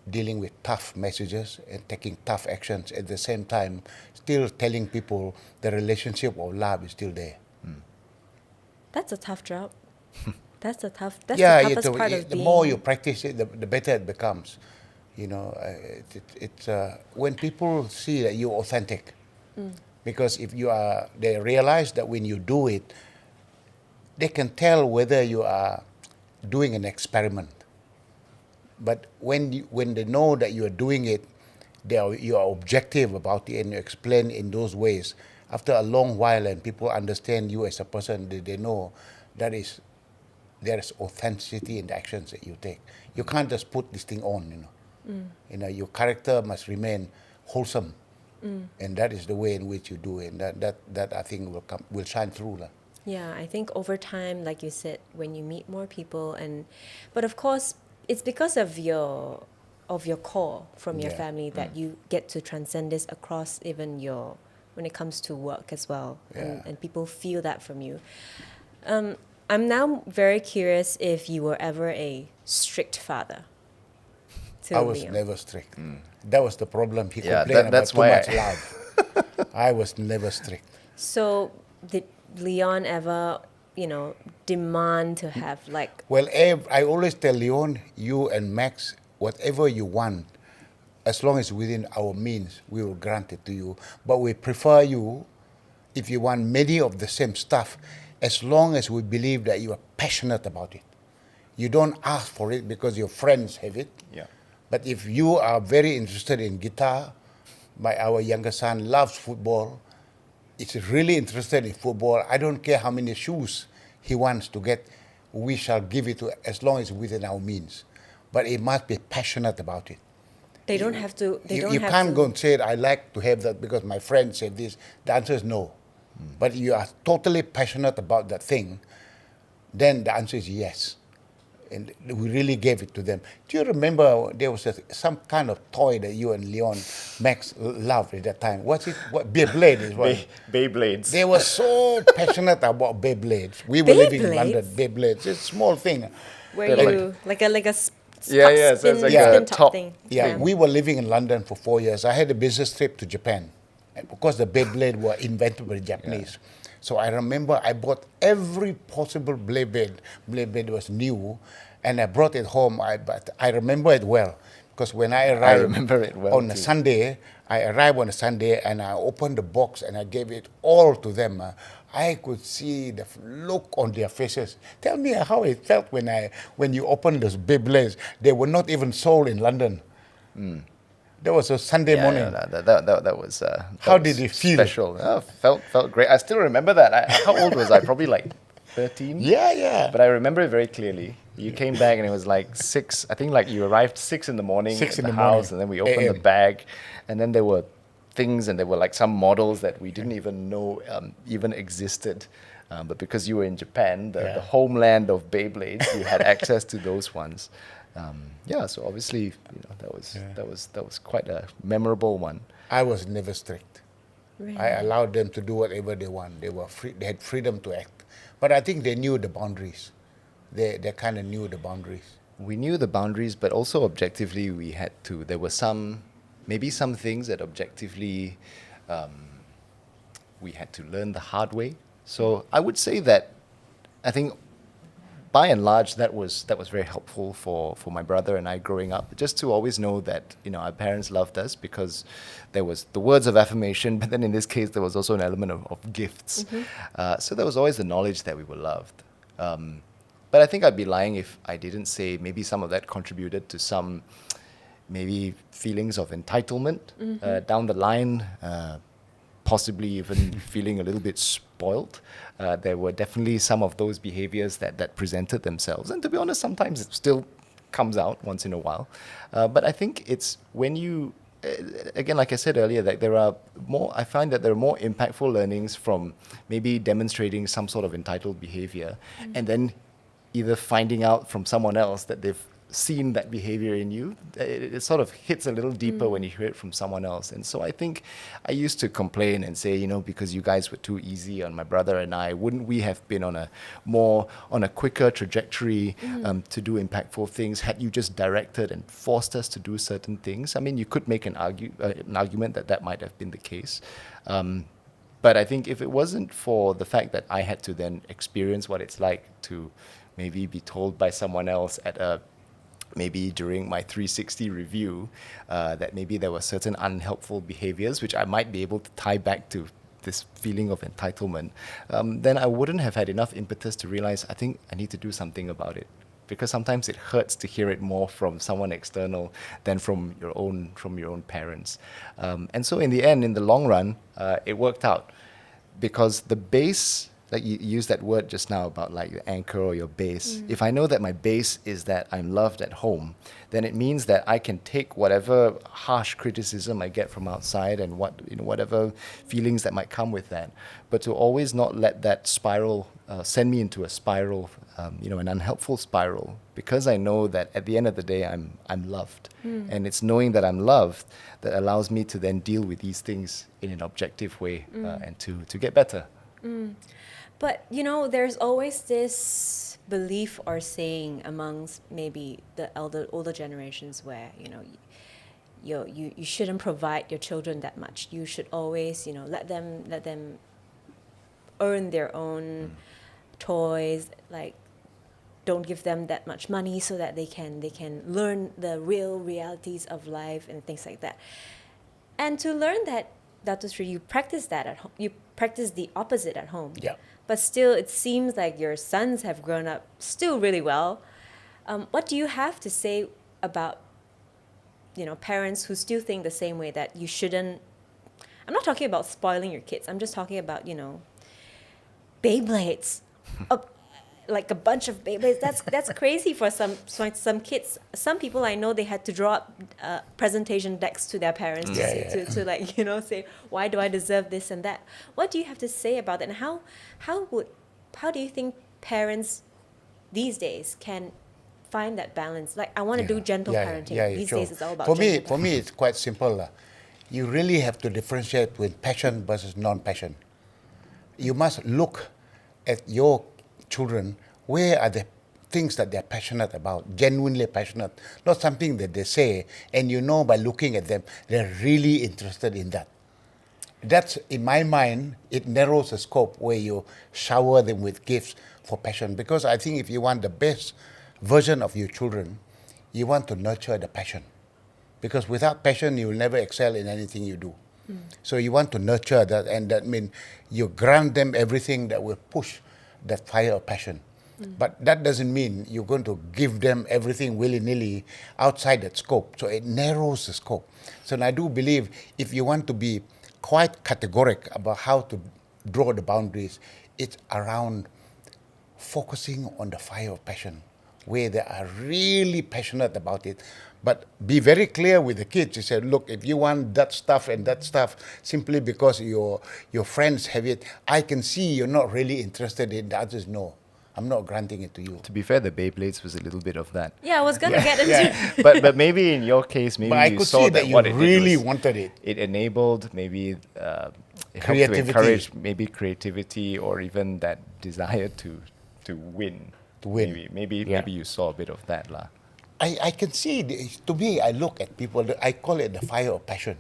Speaker 1: dealing with tough messages and taking tough actions at the same time, still telling people the relationship of love is still there.
Speaker 3: That's a tough job. That's the toughest part of
Speaker 1: the
Speaker 3: being...
Speaker 1: more you practice it, the better it becomes. It's when people see that you're authentic, because if they realize that when you do it, they can tell whether you are doing an experiment. But when they know that you are doing it, you are objective about it and you explain in those ways. After a long while, and people understand you as a person, they know there is authenticity in the actions that you take. You can't just put this thing on. Your character must remain wholesome, and that is the way in which you do it. And that I think will shine through.
Speaker 3: Yeah, I think over time, like you said, when you meet more people, but of course, it's because of your core from your family that you get to transcend this across even when it comes to work as well, and people feel that from you. I'm now very curious if you were ever a strict father.
Speaker 1: I was never strict. That was the problem. He
Speaker 2: Yeah,
Speaker 1: complained
Speaker 2: that's
Speaker 1: about too
Speaker 2: why
Speaker 1: much love. I was never strict.
Speaker 3: So did Leon ever, demand to have
Speaker 1: Well, I always tell Leon, you and Max, whatever you want, as long as within our means, we will grant it to you. But we prefer you, if you want many of the same stuff, as long as we believe that you are passionate about it. You don't ask for it because your friends have it.
Speaker 2: Yeah.
Speaker 1: But if you are very interested in guitar, our younger son loves football, is really interested in football, I don't care how many shoes he wants to get, we shall give it to as long as within our means. But it must be passionate about it.
Speaker 3: they can't
Speaker 1: You can't go and say, I like to have that because my friend said this. The answer is no. but you are totally passionate about that thing, then the answer is yes. And we really gave it to them. Do you remember there was some kind of toy that you and Leon Max loved at that time? What's it? What Beyblade is what?
Speaker 2: Beyblades.
Speaker 1: They were so passionate about Beyblades. We were living in London. Beyblades, it's a small thing.
Speaker 3: Where
Speaker 2: They're
Speaker 3: you like a
Speaker 2: Yeah, so it's like a
Speaker 3: spin
Speaker 2: top-
Speaker 3: top thing.
Speaker 1: Yeah, we were living in London for 4 years. I had a business trip to Japan because the Beyblade were invented by the Japanese. So I remember I bought every possible Beyblade. Beyblade was new, and I brought it home. But I remember it well because when I arrived
Speaker 2: remember it well
Speaker 1: on a
Speaker 2: too.
Speaker 1: Sunday, I arrived on a Sunday and I opened the box and I gave it all to them. I could see the look on their faces. Tell me how it felt when you opened those Beyblades. They were not even sold in London. That was a Sunday morning.
Speaker 2: That was.
Speaker 1: How did it feel?
Speaker 2: Special. Oh, felt great. I still remember that. How old was I? Probably like 13.
Speaker 1: Yeah.
Speaker 2: But I remember it very clearly. You came back and it was like 6. I think like you arrived 6 in the morning
Speaker 1: 6
Speaker 2: at
Speaker 1: in
Speaker 2: the
Speaker 1: the morning,
Speaker 2: house, and then we opened the
Speaker 1: AM.
Speaker 2: bag, and then there were things, and there were like some models that we didn't even know even existed. But because you were in Japan, the homeland of Beyblades, you had access to those ones. So obviously, that was quite a memorable one.
Speaker 1: I was never strict.
Speaker 3: Really?
Speaker 1: I allowed them to do whatever they want. They were free. They had freedom to act. But I think they knew the boundaries. They kind of knew the boundaries.
Speaker 2: We knew the boundaries, but also objectively, there were maybe some things that objectively we had to learn the hard way. So I would say that I think by and large that was very helpful for my brother and I growing up, just to always know that our parents loved us, because there was the words of affirmation, but then in this case there was also an element of gifts. So there was always the knowledge that we were loved. But I think I'd be lying if I didn't say maybe some of that contributed to some maybe feelings of entitlement down the line, possibly even feeling a little bit spoiled. There were definitely some of those behaviors that presented themselves. And to be honest, sometimes it still comes out once in a while. But I think it's when you, again, like I said earlier, that I find that there are more impactful learnings from maybe demonstrating some sort of entitled behavior and then either finding out from someone else that they've seen that behavior in you. It sort of hits a little deeper when you hear it from someone else. And so I think I used to complain and say, because you guys were too easy on my brother and I, wouldn't we have been on a quicker trajectory to do impactful things had you just directed and forced us to do certain things? I mean, you could make an argument that might have been the case. But I think if it wasn't for the fact that I had to then experience what it's like to maybe be told by someone else maybe during my 360 review that maybe there were certain unhelpful behaviors, which I might be able to tie back to this feeling of entitlement, then I wouldn't have had enough impetus to realize I think I need to do something about it. Because sometimes it hurts to hear it more from someone external than from your own parents. And so in the end, in the long run, it worked out. Because the base, like you used that word just now about like the anchor or your base. If I know that my base is that I'm loved at home, then it means that I can take whatever harsh criticism I get from outside and whatever feelings that might come with that, but to always not let that spiral send me into a spiral, an unhelpful spiral, because I know that at the end of the day I'm loved, and it's knowing that I'm loved that allows me to then deal with these things in an objective way and to get better.
Speaker 3: But there's always this belief or saying amongst maybe the older generations where you shouldn't provide your children that much. You should always let them earn their own toys. Like, don't give them that much money so that they can learn the real realities of life and things like that. And to learn that, Dato Sri, you practice that at home. You practice the opposite at home.
Speaker 1: Yeah.
Speaker 3: But still, it seems like your sons have grown up still really well. What do you have to say about, parents who still think the same way that you shouldn't? I'm not talking about spoiling your kids. I'm just talking about, Beyblades. like a bunch of babies. That's crazy for some kids. Some people I know, they had to draw up presentation decks to their parents to,
Speaker 1: Yeah,
Speaker 3: say,
Speaker 1: yeah.
Speaker 3: to like say, why do I deserve this and that? What do you have to say about it? And how do you think parents these days can find that balance? Like, I want to do gentle parenting. These days it's all about gentle
Speaker 1: For me, it's quite simple. You really have to differentiate between passion versus non-passion. You must look at your children. Where are the things that they're passionate about, genuinely passionate, not something that they say, and you know by looking at them, they're really interested in that. That's, in my mind, it narrows the scope where you shower them with gifts for passion. Because I think if you want the best version of your children, you want to nurture the passion. Because without passion, you will never excel in anything you do. So you want to nurture that, and that means you grant them everything that will push that fire of passion. But that doesn't mean you're going to give them everything willy-nilly outside that scope. So it narrows the scope. So I do believe if you want to be quite categoric about how to draw the boundaries, it's around focusing on the fire of passion, where they are really passionate about it. But be very clear with the kids. You said, look, if you want that stuff and that stuff simply because your friends have it, I can see you're not really interested in the others. No, I'm not granting it to you.
Speaker 2: To be fair, the Beyblades was a little bit of that.
Speaker 3: Yeah, I was gonna get into
Speaker 2: But maybe in your case, maybe
Speaker 1: But I
Speaker 2: you
Speaker 1: could
Speaker 2: saw
Speaker 1: see
Speaker 2: that
Speaker 1: that you
Speaker 2: what it
Speaker 1: really
Speaker 2: did was
Speaker 1: wanted it.
Speaker 2: it enabled maybe it helped to
Speaker 1: Creativity.
Speaker 2: encourage maybe creativity or even that desire to win.
Speaker 1: To win.
Speaker 2: Maybe you saw a bit of that lah.
Speaker 1: I can see, to me, I look at people, I call it the fire of passion.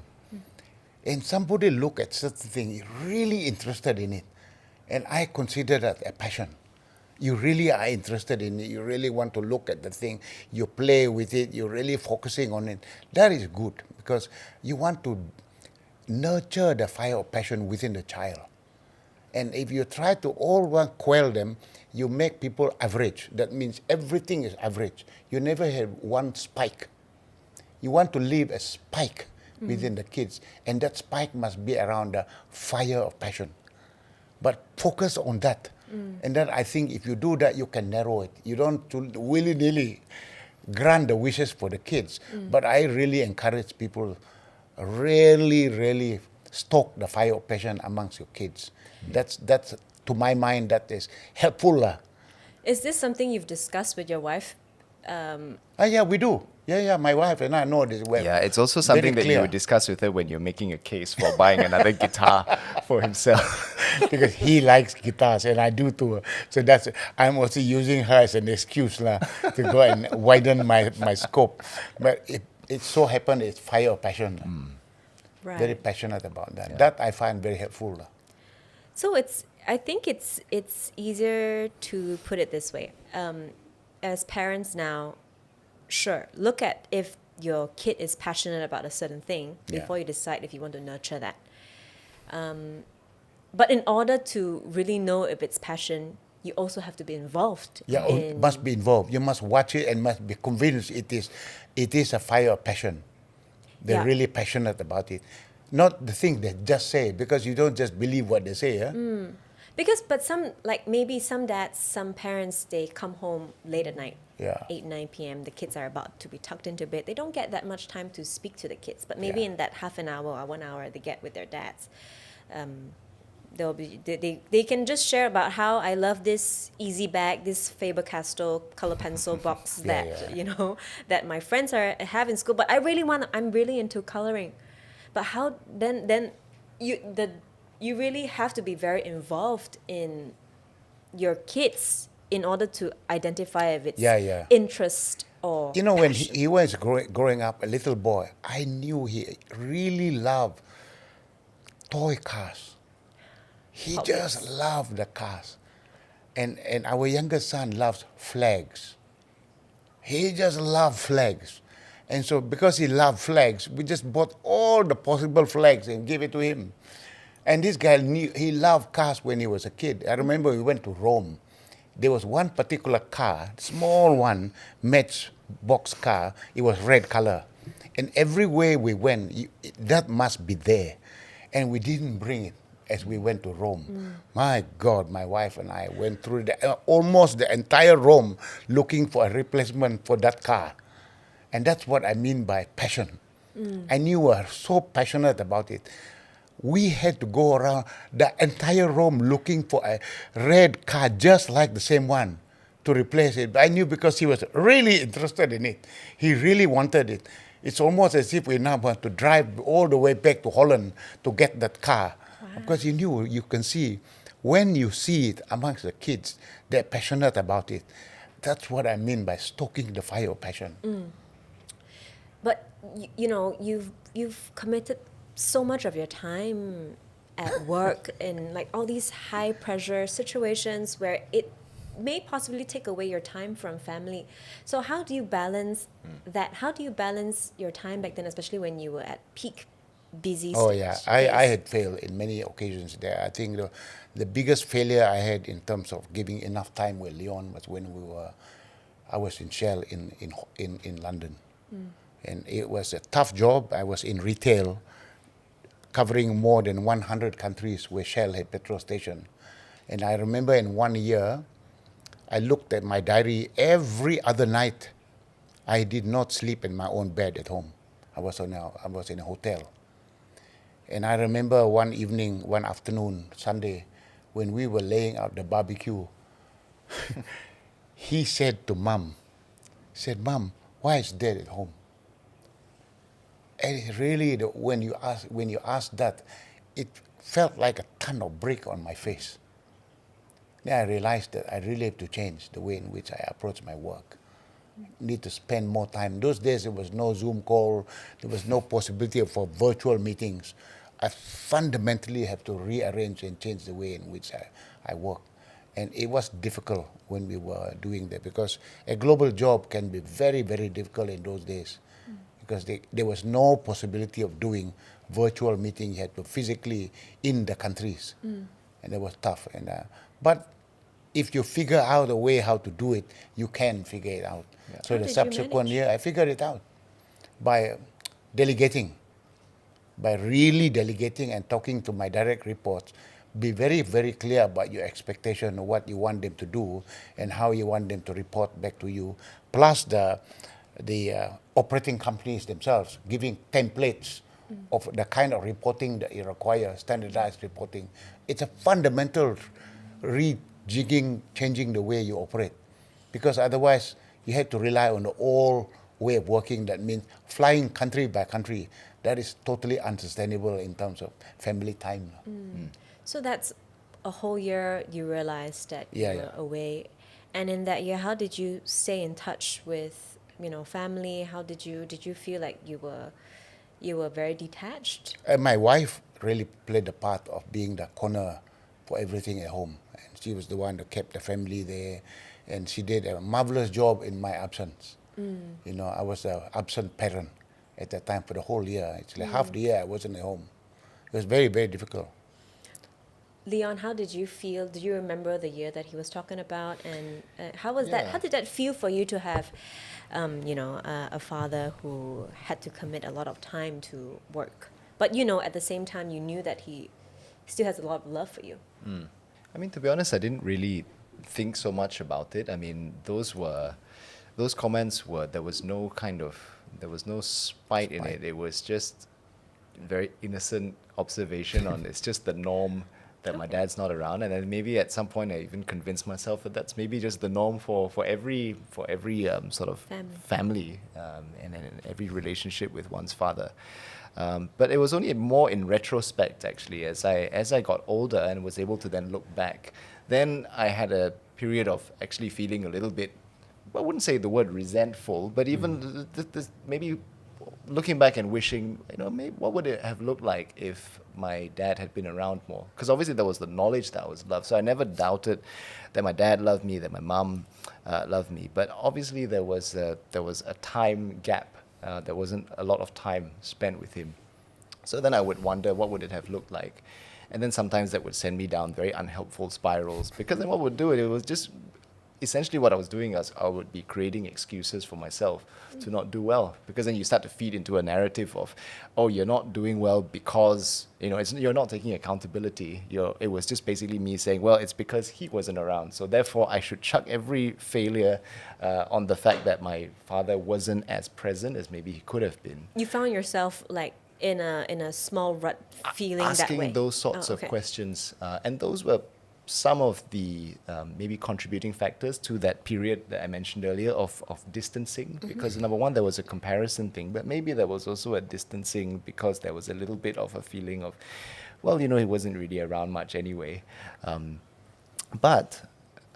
Speaker 1: And somebody look at certain thing, really interested in it. And I consider that a passion. You really are interested in it. You really want to look at the thing. You play with it. You're really focusing on it. That is good because you want to nurture the fire of passion within the child. And if you try to all one quell them, you make people average. That means everything is average. You never have one spike. You want to leave a spike within the kids, and that spike must be around the fire of passion. But focus on that. And then I think if you do that, you can narrow it. You don't willy-nilly grant the wishes for the kids. But I really encourage people really stoke the fire of passion amongst your kids. That's to my mind, that is helpful.
Speaker 3: Is this something you've discussed with your wife?
Speaker 1: Yeah, we do. Yeah, my wife and I know this well.
Speaker 2: Yeah, it's also something that you would discuss with her when you're making a case for buying another guitar for himself.
Speaker 1: Because he likes guitars and I do too. So I'm also using her as an excuse to go and widen my scope. But it so happened it's fire of passion.
Speaker 3: Right.
Speaker 1: Very passionate about that. Yeah. That I find very helpful.
Speaker 3: So I think it's easier to put it this way. As parents now, sure, look at if your kid is passionate about a certain thing before you decide if you want to nurture that. But in order to really know if it's passion, you also have to be involved.
Speaker 1: Yeah, must be involved. You must watch it and must be convinced it is a fire of passion. They're really passionate about it. Not the thing they just say, because you don't just believe what they say.
Speaker 3: But maybe some dads, some parents, they come home late at night, 8, 9 p.m. The kids are about to be tucked into bed. They don't get that much time to speak to the kids. But maybe in that half an hour or 1 hour they get with their dads, they can just share about how I love this easy bag, this Faber-Castell color pencil box that my friends have in school. But I'm really into coloring. But how then you really have to be very involved in your kids in order to identify if it's interest or
Speaker 1: when
Speaker 3: passion.
Speaker 1: he was growing up, a little boy, I knew he really loved toy cars. He just loved the cars. And our youngest son loves flags. He just loved flags. And so because he loved flags, we just bought all the possible flags and gave it to him. And this guy he loved cars when he was a kid. I remember we went to Rome. There was one particular car, small one, matchbox car. It was red color. And everywhere we went, that must be there. And we didn't bring it. as we went to Rome. My God, my wife and I went through almost the entire Rome looking for a replacement for that car. And that's what I mean by passion. I knew we were so passionate about it. We had to go around the entire Rome looking for a red car just like the same one to replace it. But I knew because he was really interested in it. He really wanted it. It's almost as if we now want to drive all the way back to Holland to get that car. Because he knew, you can see, when you see it amongst the kids, they're passionate about it. That's what I mean by stoking the fire of passion.
Speaker 3: But you know, you've committed so much of your time at work in like all these high pressure situations where it may possibly take away your time from family. So how do you balance that? How do you balance your time back then, especially when you were at peak busy
Speaker 1: Oh
Speaker 3: stage?
Speaker 1: yeah, I had failed in many occasions there. I think the biggest failure I had in terms of giving enough time with Leon was when I was in Shell in London. And it was a tough job. I was in retail, covering more than 100 countries where Shell had petrol station. And I remember in 1 year, I looked at my diary every other night. I did not sleep in my own bed at home. I was in a hotel. And I remember one evening, one afternoon, Sunday, when we were laying out the barbecue, he said to Mom, Mom, why is Dad at home? And really, when you ask that, it felt like a ton of brick on my face. Then I realized that I really have to change the way in which I approach my work. Need to spend more time. Those days there was no Zoom call, there was no possibility for virtual meetings. I fundamentally have to rearrange and change the way in which I work. And it was difficult when we were doing that because a global job can be very, very difficult in those days. Because there was no possibility of doing virtual meeting. You had to physically in the countries, and it was tough. But if you figure out a way how to do it, you can figure it out.
Speaker 3: Yeah.
Speaker 1: So
Speaker 3: How
Speaker 1: the
Speaker 3: did you
Speaker 1: subsequent
Speaker 3: manage?
Speaker 1: year, I figured it out by delegating, by really delegating and talking to my direct reports. Be very, very clear about your expectation of what you want them to do and how you want them to report back to you, plus the operating companies themselves giving templates of the kind of reporting that you require, standardized reporting. It's a fundamental rejigging, changing the way you operate. Because otherwise, you have to rely on the old way of working. That means flying country by country. That is totally unsustainable in terms of family time.
Speaker 3: So that's a whole year you realized that
Speaker 1: Yeah,
Speaker 3: you were
Speaker 1: yeah.
Speaker 3: away. And in that year, how did you stay in touch with, you know, family? How did you feel like you were very detached?
Speaker 1: My wife really played the part of being the corner for everything at home. And she was the one that kept the family there. And she did a marvelous job in my absence. You know, I was an absent parent at that time for the whole year. Actually, half the year I wasn't at home. It was very, very difficult.
Speaker 3: Leon, how did you feel? Do you remember the year that he was talking about? And how was that?
Speaker 2: Yeah.
Speaker 3: How did that feel for you to have, a father who had to commit a lot of time to work? But, you know, at the same time, you knew that he still has a lot of love for you.
Speaker 2: I mean, to be honest, I didn't really think so much about it. I mean, those comments were, there was no spite in it. It was just very innocent observation on it's just the norm that my dad's not around, and then maybe at some point I even convinced myself that that's maybe just the norm for every sort of family and every relationship with one's father. But it was only more in retrospect, actually, as I got older and was able to then look back. Then I had a period of actually feeling a little bit, I wouldn't say the word resentful, but even maybe looking back and wishing, maybe what would it have looked like if my dad had been around more? Because obviously there was the knowledge that I was loved, so I never doubted that my dad loved me, that my mom loved me. But obviously there was a time gap. There wasn't a lot of time spent with him. So then I would wonder, what would it have looked like? And then sometimes that would send me down very unhelpful spirals, because then what would do it was just essentially what I was doing is I would be creating excuses for myself to not do well, because then you start to feed into a narrative of, oh, you're not doing well because, you're not taking accountability. It was just basically me saying, well, it's because he wasn't around, so therefore I should chuck every failure on the fact that my father wasn't as present as maybe he could have been.
Speaker 3: You found yourself like in a small rut, feeling that way.
Speaker 2: Asking those sorts of questions, and those were some of the maybe contributing factors to that period that I mentioned earlier of distancing, because number one, there was a comparison thing, but maybe there was also a distancing because there was a little bit of a feeling of, well, he wasn't really around much anyway. But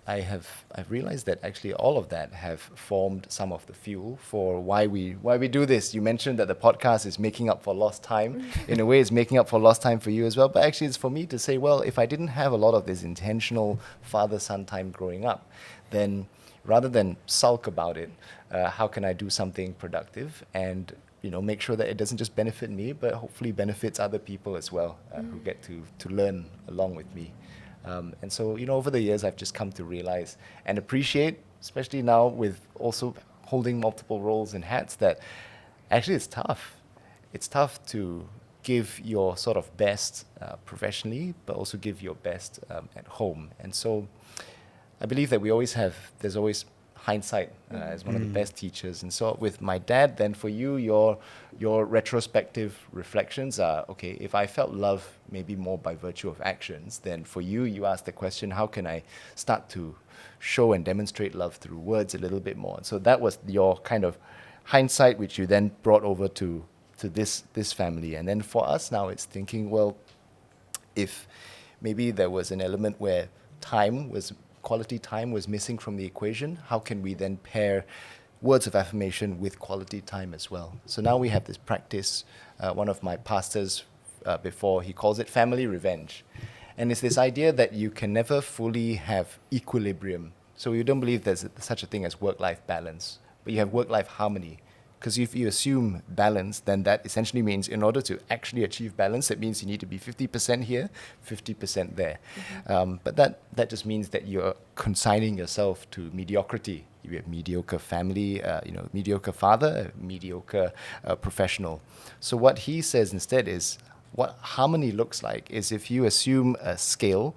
Speaker 2: I've realized that actually all of that have formed some of the fuel for why we do this. You mentioned that the podcast is making up for lost time. In a way, it's making up for lost time for you as well. But actually, it's for me to say, well, if I didn't have a lot of this intentional father-son time growing up, then rather than sulk about it, how can I do something productive and make sure that it doesn't just benefit me, but hopefully benefits other people as well, who get to learn along with me. And so, over the years, I've just come to realize and appreciate, especially now with also holding multiple roles and hats, that actually it's tough. It's tough to give your sort of best professionally, but also give your best at home. And so I believe that there's always hindsight as one of the best teachers. And so with my dad, then for you, your retrospective reflections are, okay, if I felt love maybe more by virtue of actions, then for you ask the question, how can I start to show and demonstrate love through words a little bit more? And so that was your kind of hindsight, which you then brought over to this family. And then for us now, it's thinking, well, if maybe there was an element where quality time was missing from the equation, how can we then pair words of affirmation with quality time as well? So now we have this practice, one of my pastors before, he calls it family revenge. And it's this idea that you can never fully have equilibrium. So you don't believe there's such a thing as work-life balance, but you have work-life harmony. Because if you assume balance, then that essentially means in order to actually achieve balance, it means you need to be 50% here, 50% there. But that just means that you're consigning yourself to mediocrity. You have mediocre family, mediocre father, mediocre professional. So what he says instead is, what harmony looks like is if you assume a scale,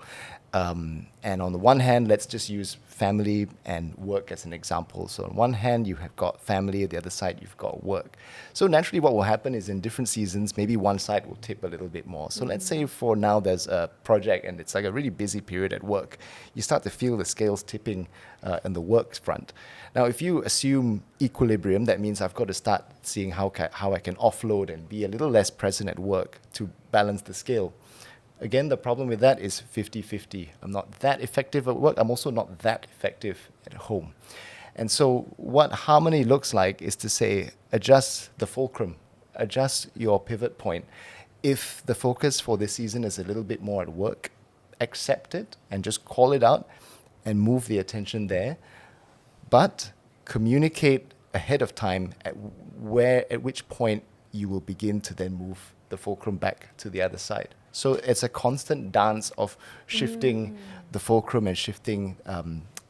Speaker 2: and on the one hand, let's just use family and work as an example. So on one hand, you have got family, the other side, you've got work. So naturally, what will happen is in different seasons, maybe one side will tip a little bit more. So let's say for now, there's a project and it's like a really busy period at work. You start to feel the scales tipping on the work front. Now, if you assume equilibrium, that means I've got to start seeing how I can offload and be a little less present at work to balance the scale. Again, the problem with that is 50-50. I'm not that effective at work. I'm also not that effective at home. And so what harmony looks like is to say, adjust the fulcrum, adjust your pivot point. If the focus for this season is a little bit more at work, accept it and just call it out and move the attention there. But communicate ahead of time at which point you will begin to then move the fulcrum back to the other side. So it's a constant dance of shifting the fulcrum and shifting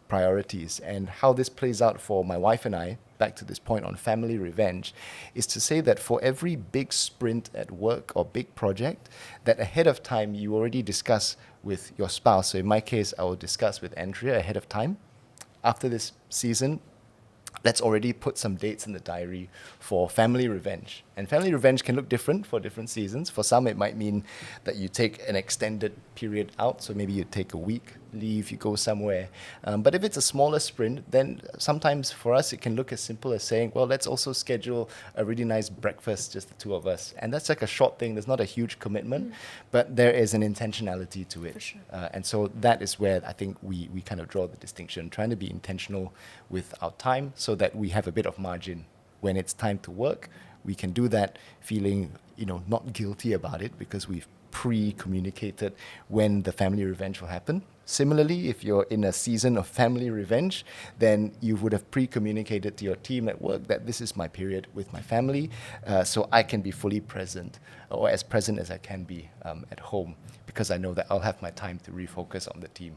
Speaker 2: priorities. And how this plays out for my wife and I, back to this point on family revenge, is to say that for every big sprint at work or big project, that ahead of time you already discuss with your spouse. So in my case, I will discuss with Andrea ahead of time. After this season, let's already put some dates in the diary for family revenge. And family revenge can look different for different seasons. For some, it might mean that you take an extended period out. So maybe you take a week leave, you go somewhere. But if it's a smaller sprint, then sometimes for us, it can look as simple as saying, well, let's also schedule a really nice breakfast, just the two of us. And that's like a short thing. There's not a huge commitment, but there is an intentionality to it.
Speaker 3: For sure.
Speaker 2: And so that is where I think we kind of draw the distinction, trying to be intentional with our time so that we have a bit of margin. When it's time to work, we can do that feeling, not guilty about it because we've pre-communicated when the family revenge will happen. Similarly, if you're in a season of family revenge, then you would have pre-communicated to your team at work that this is my period with my family, so I can be fully present or as present as I can be at home because I know that I'll have my time to refocus on the team.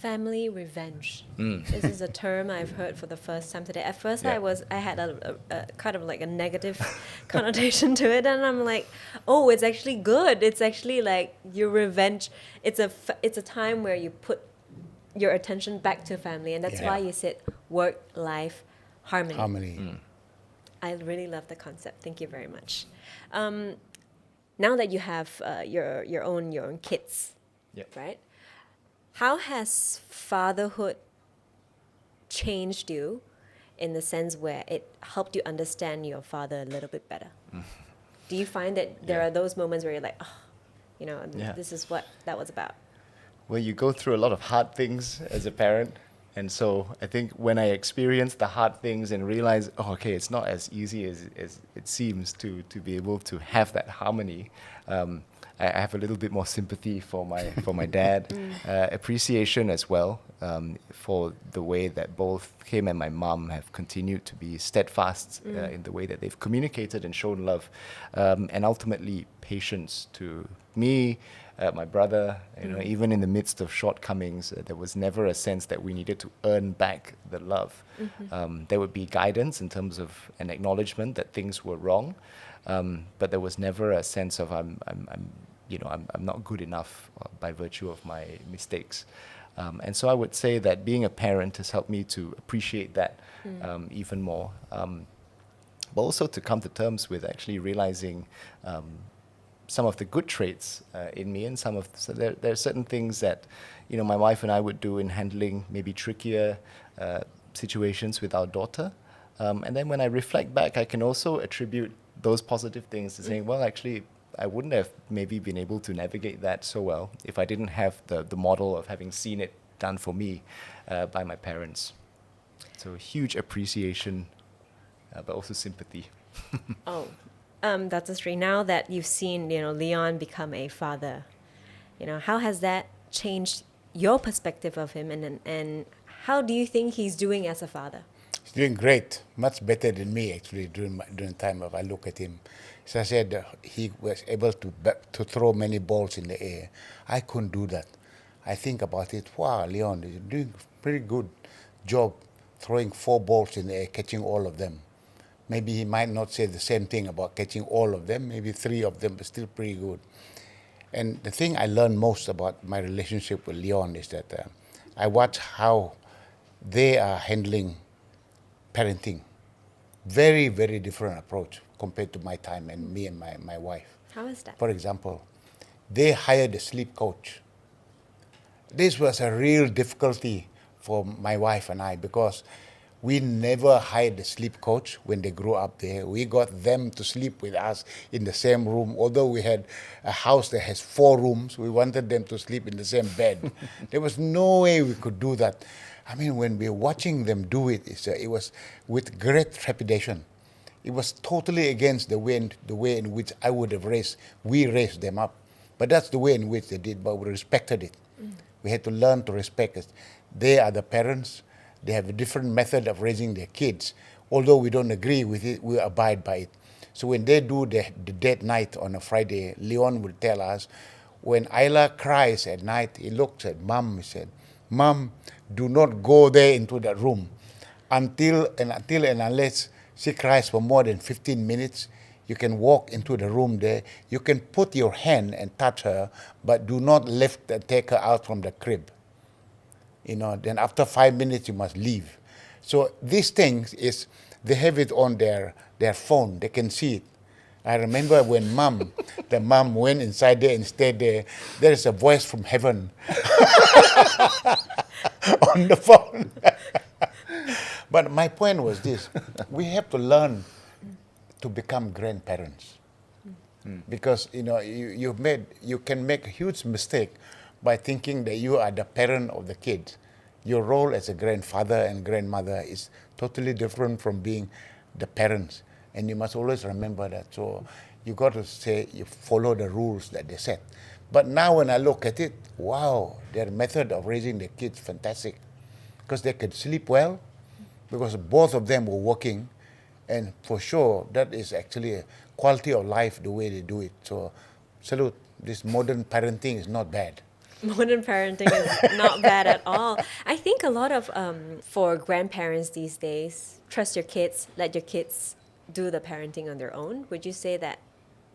Speaker 3: Family revenge. This is a term I've heard for the first time today. At first,
Speaker 2: Yeah.
Speaker 3: I had a kind of like a negative connotation to it, and I'm like, oh, it's actually good. It's actually like your revenge. It's a time where you put your attention back to family, and that's
Speaker 1: Yeah.
Speaker 3: why you said work-life harmony.
Speaker 1: Harmony.
Speaker 3: I really love the concept. Thank you very much. Now that you have your own kids,
Speaker 2: Yep.
Speaker 3: right? How has fatherhood changed you in the sense where it helped you understand your father a little bit better? Do you find that there
Speaker 2: Yeah.
Speaker 3: are those moments where you're like, oh,
Speaker 2: Yeah.
Speaker 3: this is what that was about?
Speaker 2: Well, you go through a lot of hard things as a parent. And so I think when I experience the hard things and realize, oh, okay, it's not as easy as it seems to be able to have that harmony, I have a little bit more sympathy for my dad, appreciation as well for the way that both him and my mom have continued to be steadfast in the way that they've communicated and shown love, and ultimately patience to me, my brother. Even in the midst of shortcomings, there was never a sense that we needed to earn back the love. There would be guidance in terms of an acknowledgement that things were wrong, but there was never a sense of I'm not good enough by virtue of my mistakes. And so I would say that being a parent has helped me to appreciate that even more. But also to come to terms with actually realizing some of the good traits in me, and so there are certain things that my wife and I would do in handling maybe trickier situations with our daughter. And then when I reflect back, I can also attribute those positive things to saying, well, actually, I wouldn't have maybe been able to navigate that so well if I didn't have the model of having seen it done for me by my parents. So huge appreciation, but also sympathy.
Speaker 3: Oh, Dato Sri, now that you've seen, Leon become a father, how has that changed your perspective of him, and how do you think he's doing as a father?
Speaker 1: He's doing great, much better than me actually during the time of I look at him. As I said, he was able to throw many balls in the air. I couldn't do that. I think about it. Wow, Leon, you're doing a pretty good job throwing 4 balls in the air, catching all of them. Maybe he might not say the same thing about catching all of them. Maybe 3 of them, but still pretty good. And the thing I learned most about my relationship with Leon is that I watch how they are handling parenting. Very, very different approach compared to my time and me and my wife.
Speaker 3: How is that?
Speaker 1: For example, they hired a sleep coach. This was a real difficulty for my wife and I because we never hired a sleep coach when they grew up there. We got them to sleep with us in the same room. Although we had a house that has 4 rooms, we wanted them to sleep in the same bed. There was no way we could do that. I mean, when we were watching them do it, it was with great trepidation. It was totally against the way in which I would have we raised them up. But that's the way in which they did, but we respected it. We had to learn to respect it. They are the parents. They have a different method of raising their kids. Although we don't agree with it, we abide by it. So when they do the date night on a Friday, Leon will tell us, when Isla cries at night, he looks at Mom, he said, Mom, do not go there into that room until and unless she cries for more than 15 minutes. You can walk into the room there. You can put your hand and touch her, but do not lift and take her out from the crib. Then after 5 minutes, you must leave. So these things they have it on their phone. They can see it. I remember when the mom went inside there and stayed there, there is a voice from heaven on the phone. But my point was this. We have to learn to become grandparents. Because, you can make a huge mistake by thinking that you are the parent of the kids. Your role as a grandfather and grandmother is totally different from being the parents. And you must always remember that. So you got to say, you follow the rules that they set. But now when I look at it, wow, their method of raising the kids fantastic. Because they could sleep well, because both of them were working. And for sure, that is actually a quality of life, the way they do it. So salute, this modern parenting is not bad.
Speaker 3: Modern parenting is not bad at all. I think a lot of for grandparents these days, trust your kids, let your kids do the parenting on their own. Would you say that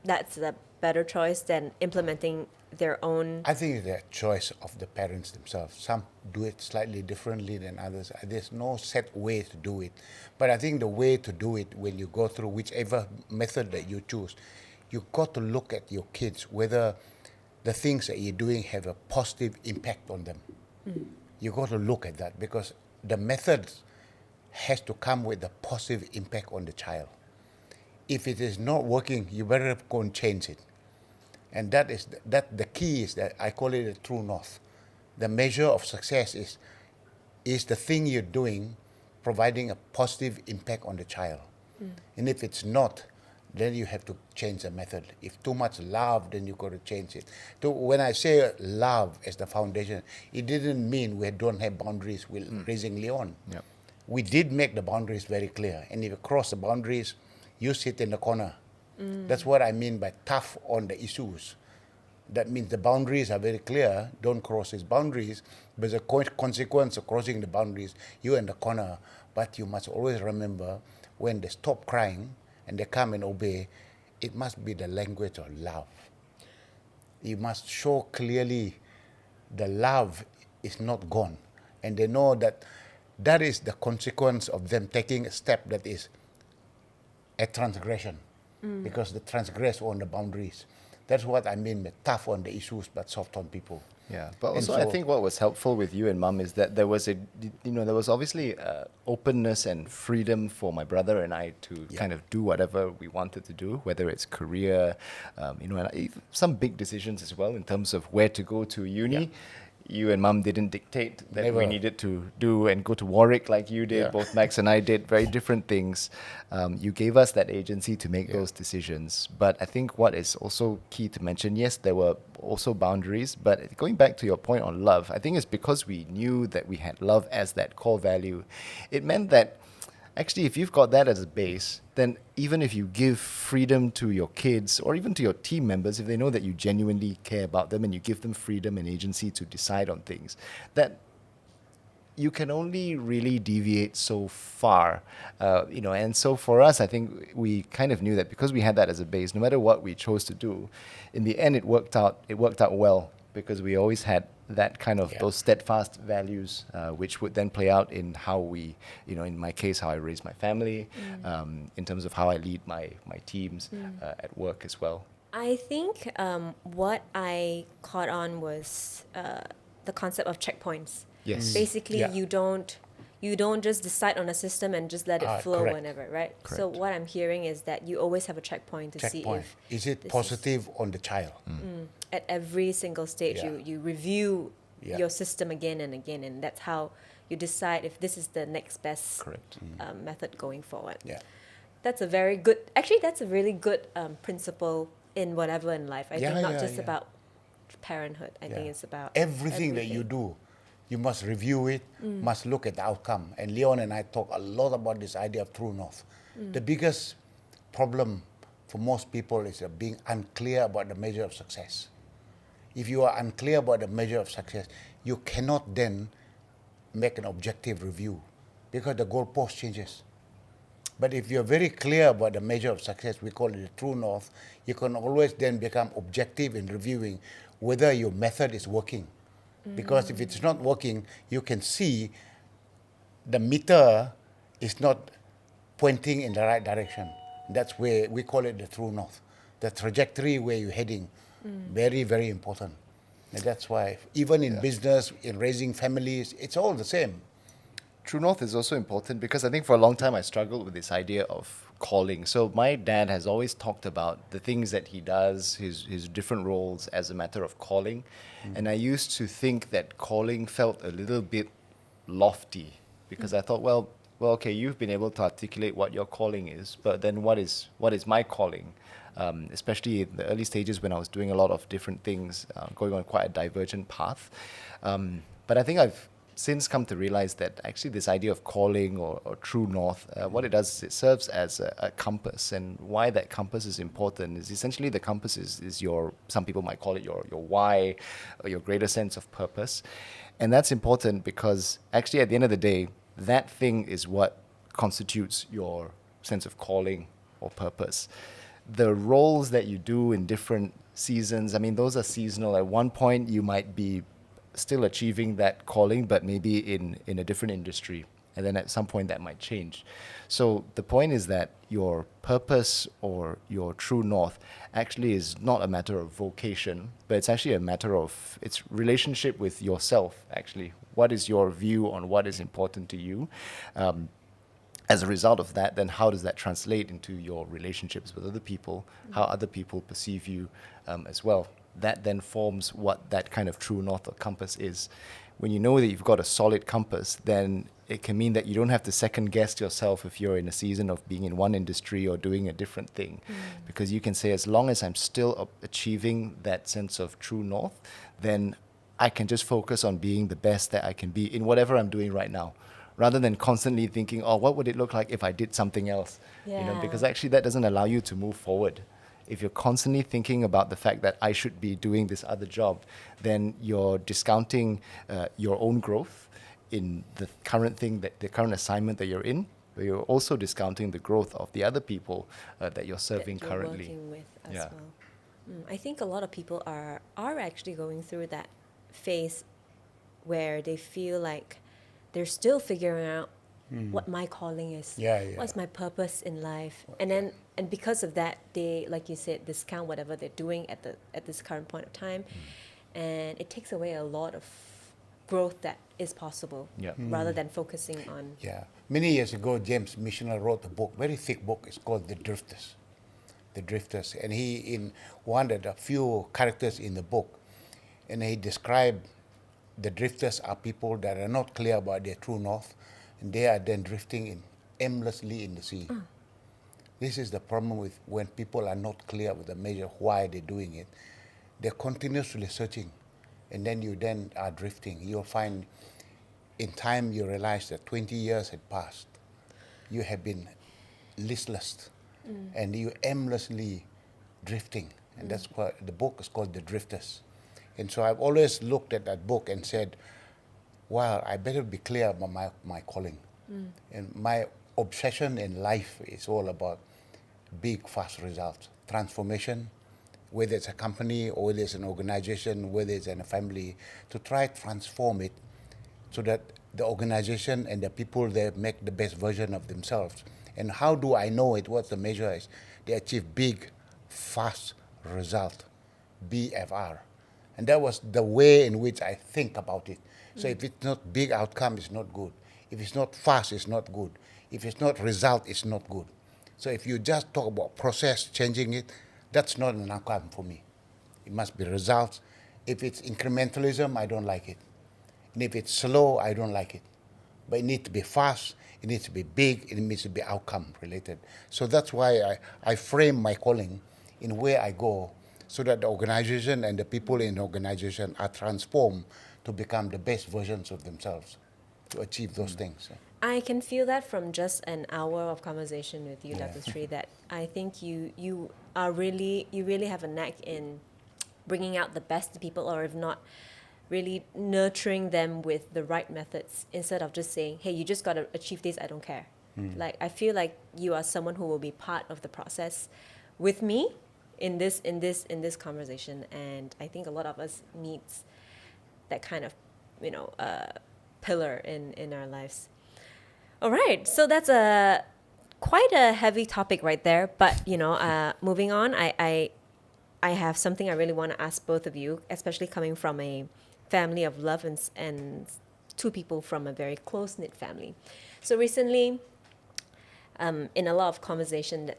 Speaker 3: that's a better choice than implementing their own?
Speaker 1: I think it's the choice of the parents themselves. Some do it slightly differently than others. There's no set way to do it. But I think the way to do it, when you go through whichever method that you choose, you've got to look at your kids, whether the things that you're doing have a positive impact on them. You've got to look at that, because the method has to come with a positive impact on the child. If it is not working, you better go and change it. And the key is that I call it a true north. The measure of success is the thing you're doing providing a positive impact on the child. And if it's not, then you have to change the method. If too much love, then you've got to change it. So when I say love as the foundation, it didn't mean we don't have boundaries with raising Leon.
Speaker 2: Yep.
Speaker 1: We did make the boundaries very clear. And if you cross the boundaries, you sit in the corner. That's what I mean by tough on the issues. That means the boundaries are very clear. Don't cross these boundaries. But the consequence of crossing the boundaries, you're in the corner. But you must always remember, when they stop crying and they come and obey, it must be the language of love. You must show clearly the love is not gone. And they know that that is the consequence of them taking a step that is a transgression. Because they transgress on the boundaries. That's what I mean by tough on the issues but soft on people.
Speaker 2: Yeah, but
Speaker 1: And
Speaker 2: also
Speaker 1: so-
Speaker 2: I think what was helpful with you and Mum is that there was obviously openness and freedom for my brother and I to kind of do whatever we wanted to do, whether it's career, and some big decisions as well in terms of where to go to uni.
Speaker 1: Yeah.
Speaker 2: You and Mum didn't dictate that we
Speaker 1: Never.
Speaker 2: needed to do and go to Warwick like you did.
Speaker 1: Yeah.
Speaker 2: Both Max and I did very different things. You gave us that agency to make those decisions. But I think what is also key to mention, yes, there were also boundaries, but going back to your point on love, I think it's because we knew that we had love as that core value. It meant that actually, if you've got that as a base, then even if you give freedom to your kids or even to your team members, if they know that you genuinely care about them and you give them freedom and agency to decide on things, that you can only really deviate so far, And so for us, I think we kind of knew that because we had that as a base, no matter what we chose to do, in the end, it worked out well because we always had that kind of those steadfast values, which would then play out in how we, in my case, how I raise my family, in terms of how I lead my teams at work as well.
Speaker 3: I think what I caught on was the concept of checkpoints.
Speaker 2: Yes.
Speaker 3: Basically,
Speaker 1: Yeah.
Speaker 3: you don't just decide on a system and just let it flow
Speaker 1: correct.
Speaker 3: whenever, right? So
Speaker 2: Correct.
Speaker 3: what I'm hearing is that you always have a checkpoint to see
Speaker 1: Checkpoint.
Speaker 3: if
Speaker 1: Is it
Speaker 3: this
Speaker 1: positive on the child?
Speaker 3: at every single stage
Speaker 1: Yeah.
Speaker 3: you review
Speaker 1: Yeah.
Speaker 3: your system again and again, and that's how you decide if this is the next best
Speaker 2: Correct.
Speaker 3: method going forward.
Speaker 1: Yeah.
Speaker 3: That's a really good principle in whatever in life. I
Speaker 1: Yeah,
Speaker 3: think not
Speaker 1: yeah,
Speaker 3: just
Speaker 1: yeah.
Speaker 3: about parenthood. I think it's about
Speaker 1: everything that you do. You must review it, must look at the outcome. And Leon and I talk a lot about this idea of true north. The biggest problem for most people is being unclear about the measure of success. If you are unclear about the measure of success, you cannot then make an objective review because the goalpost changes. But if you're very clear about the measure of success, we call it the true north, you can always then become objective in reviewing whether your method is working. Because if it's not working, you can see the meter is not pointing in the right direction. That's where we call it the true north. The trajectory where you're heading, very, very important. And that's why even in business, in raising families, it's all the same.
Speaker 2: True North is also important because I think for a long time I struggled with this idea of calling. So my dad has always talked about the things that he does, his different roles as a matter of calling. And I used to think that calling felt a little bit lofty because I thought, well, okay, you've been able to articulate what your calling is, but then what is my calling? Especially in the early stages when I was doing a lot of different things, going on quite a divergent path. But I think I've since come to realize that actually this idea of calling or true north, what it does is it serves as a compass. And why that compass is important is essentially the compass is your, some people might call it your why, or your greater sense of purpose. And that's important because actually at the end of the day, that thing is what constitutes your sense of calling or purpose. The roles that you do in different seasons, I mean, those are seasonal. At one point, you might be still achieving that calling, but maybe in a different industry. And then at some point that might change. So the point is that your purpose or your true north actually is not a matter of vocation, but it's actually a matter of its relationship with yourself, actually. What is your view on what is important to you? As a result of that, then how does that translate into your relationships with other people, how other people perceive you as well? That then forms what that kind of true north or compass is. When you know that you've got a solid compass, then it can mean that you don't have to second guess yourself if you're in a season of being in one industry or doing a different thing. Because you can say, as long as I'm still achieving that sense of true north, then I can just focus on being the best that I can be in whatever I'm doing right now, rather than constantly thinking, oh, what would it look like if I did something else? You know, because actually that doesn't allow you to move forward. If you're constantly thinking about the fact that I should be doing this other job, then you're discounting your own growth in the current thing, the current assignment that you're in, but you're also discounting the growth of the other people that you're serving
Speaker 3: that you're
Speaker 2: currently.
Speaker 3: working with as well. I think a lot of people are actually going through that phase where they feel like they're still figuring out what my calling is. What's my purpose in life? And because of that, they, like you said, discount whatever they're doing at this current point of time, and it takes away a lot of growth that is possible, rather than focusing on.
Speaker 1: Many years ago, James Michener wrote a book, very thick book. It's called The Drifters. The Drifters, and he wanted a few characters in the book, and he described the drifters are people that are not clear about their true north, and they are then drifting aimlessly in the sea. This is the problem with when people are not clear with the measure why they're doing it. They're continuously searching, and then you then are drifting. You'll find in time you realize that 20 years had passed. You have been listless, and you aimlessly drifting, and that's why the book is called The Drifters. And so I've always looked at that book and said, wow, I better be clear about my calling. And my obsession in life is all about big, fast results, transformation, whether it's a company or whether it's an organization, whether it's in a family, to try to transform it so that the organization and the people there make the best version of themselves. And how do I know it? What the measure is? They achieve big, fast result, BFR. And that was the way in which I think about it. So if it's not big outcome, it's not good. If it's not fast, it's not good. If it's not result, it's not good. So if you just talk about process, changing it, that's not an outcome for me. It must be results. If it's incrementalism, I don't like it. And if it's slow, I don't like it. But it needs to be fast, it needs to be big, it needs to be outcome related. So that's why I frame my calling in where I go, so that the organization and the people in the organization are transformed to become the best versions of themselves, to achieve those things.
Speaker 3: I can feel that from just an hour of conversation with you, Dato Sri, that I think you really have a knack in bringing out the best in people, or if not, really nurturing them with the right methods, instead of just saying, hey, you just got to achieve this, I don't care. Like, I feel like you are someone who will be part of the process with me in this conversation, and I think a lot of us needs that kind of pillar in our lives. All right, so that's quite a heavy topic right there, but moving on, I have something I really want to ask both of you, especially coming from a family of love and two people from a very close-knit family. So recently, in a lot of conversations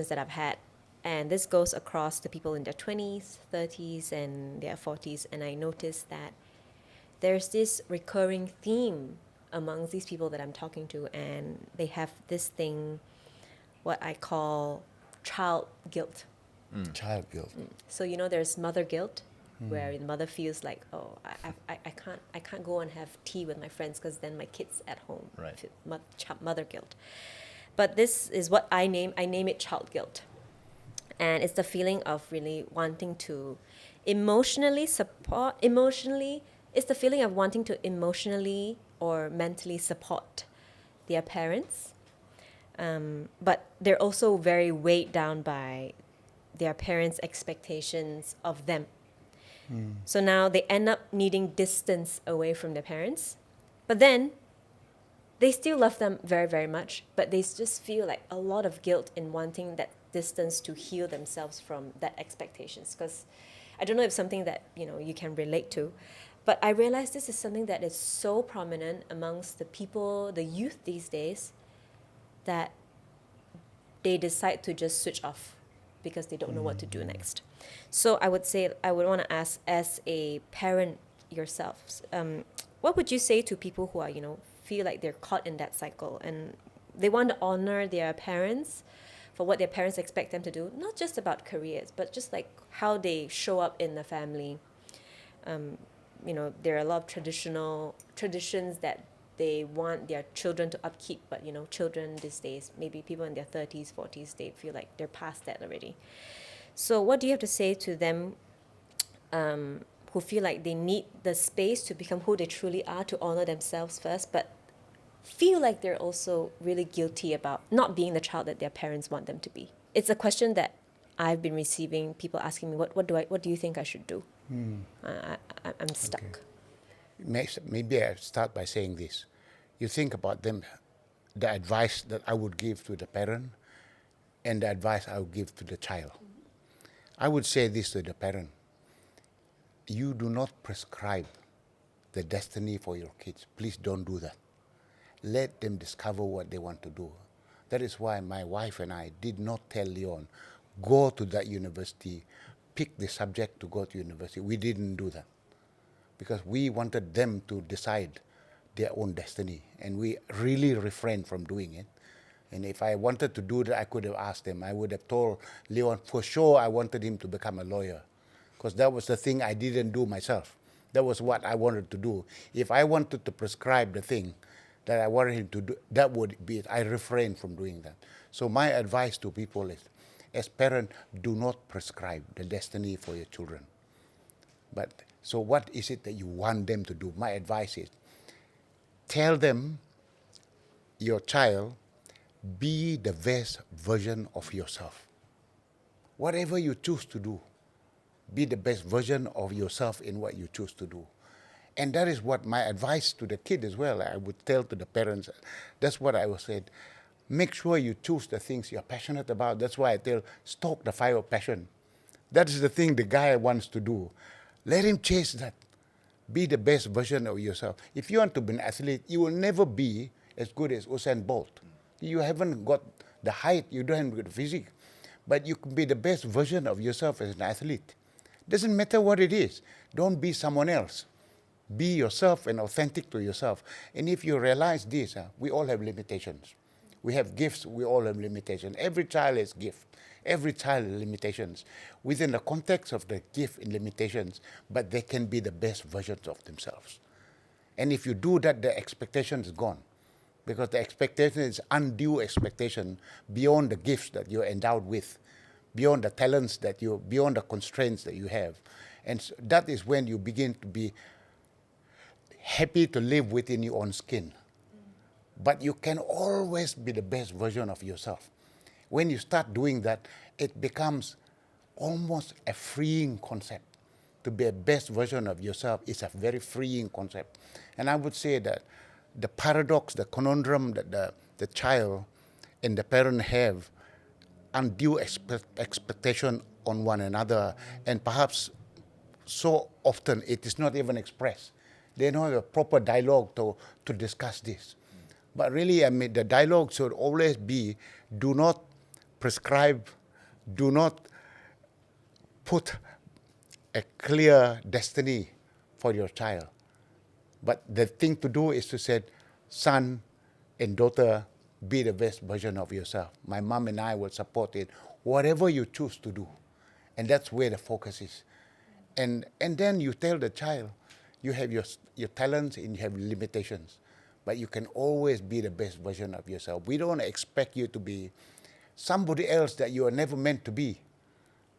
Speaker 3: that I've had, and this goes across the people in their 20s, 30s, and their 40s, and I noticed that there's this recurring theme among these people that I'm talking to, and they have this thing, what I call child guilt.
Speaker 1: Child guilt.
Speaker 3: So there's mother guilt, where the mother feels like, oh, I can't go and have tea with my friends because then my kid's at home.
Speaker 2: Right.
Speaker 3: Mother guilt. But this is what I name it child guilt. And it's the feeling of really wanting to it's the feeling of wanting to emotionally or mentally support their parents. But they're also very weighed down by their parents' expectations of them. So now they end up needing distance away from their parents. But then they still love them very, very much, but they just feel like a lot of guilt in wanting that distance to heal themselves from that expectations. Because I don't know if something that you can relate to, but I realize this is something that is so prominent amongst the youth these days, that they decide to just switch off because they don't know what to do next. So I would want to ask, as a parent yourselves, what would you say to people who are feel like they're caught in that cycle and they want to honor their parents for what their parents expect them to do, not just about careers, but just like how they show up in the family. There are a lot of traditions that they want their children to upkeep, but children these days, maybe people in their 30s, 40s, they feel like they're past that already. So what do you have to say to them who feel like they need the space to become who they truly are, to honor themselves first, but feel like they're also really guilty about not being the child that their parents want them to be? It's a question that I've been receiving, people asking me, what do you think I should do? I'm stuck.
Speaker 1: Okay. Maybe I start by saying this. You think about them, the advice that I would give to the parent and the advice I would give to the child. I would say this to the parent: you do not prescribe the destiny for your kids. Please don't do that. Let them discover what they want to do. That is why my wife and I did not tell Leon, go to that university, pick the subject to go to university. We didn't do that because we wanted them to decide their own destiny, and we really refrained from doing it. And if I wanted to do that, I could have asked them. I would have told Leon for sure I wanted him to become a lawyer, because that was the thing I didn't do myself. That was what I wanted to do. If I wanted to prescribe the thing that I wanted him to do, that would be it. I refrained from doing that. So my advice to people is, as parents, do not prescribe the destiny for your children. But so what is it that you want them to do? My advice is, tell them, your child, be the best version of yourself. Whatever you choose to do, be the best version of yourself in what you choose to do. And that is what my advice to the kid as well. I would tell to the parents, that's what I would say. Make sure you choose the things you're passionate about. That's why I tell, stoke the fire of passion. That is the thing the guy wants to do. Let him chase that. Be the best version of yourself. If you want to be an athlete, you will never be as good as Usain Bolt. You haven't got the height, you don't have the physique. But you can be the best version of yourself as an athlete. Doesn't matter what it is. Don't be someone else. Be yourself and authentic to yourself. And if you realize this, we all have limitations. We have gifts, we all have limitations. Every child has gift. Every child has limitations within the context of the gift and limitations, but they can be the best versions of themselves. And if you do that, the expectation is gone, because the expectation is undue expectation beyond the gifts that you're endowed with, beyond the talents beyond the constraints that you have. And so that is when you begin to be happy to live within your own skin. But you can always be the best version of yourself. When you start doing that, it becomes almost a freeing concept. To be a best version of yourself is a very freeing concept. And I would say that the paradox, the conundrum that the child and the parent have, undue expectation on one another, and perhaps so often it is not even expressed. They don't have a proper dialogue to discuss this. But really, I mean, the dialogue should always be, do not prescribe, do not put a clear destiny for your child. But the thing to do is to say, son and daughter, be the best version of yourself. My mom and I will support it, whatever you choose to do. And that's where the focus is. And then you tell the child, you have your talents and you have limitations, but you can always be the best version of yourself. We don't expect you to be somebody else that you are never meant to be.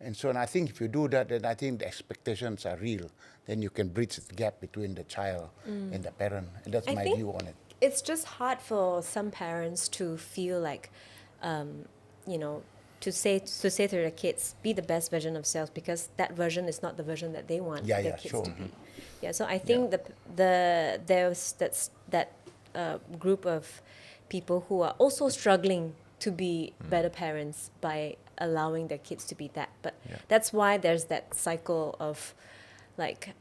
Speaker 1: And so and I think if you do that, then I think the expectations are real. Then you can bridge the gap between the child and the parent. And that's
Speaker 3: I
Speaker 1: my
Speaker 3: think
Speaker 1: view on it.
Speaker 3: it's just hard for some parents to feel like, you know, to say to their kids, be the best version of self, because that version is not the version that they want
Speaker 1: Yeah,
Speaker 3: their
Speaker 1: yeah,
Speaker 3: kids
Speaker 1: sure.
Speaker 3: to be. Yeah, so I think there's that group of people who are also struggling to be better parents by allowing their kids to be that. But that's why there's that cycle of like,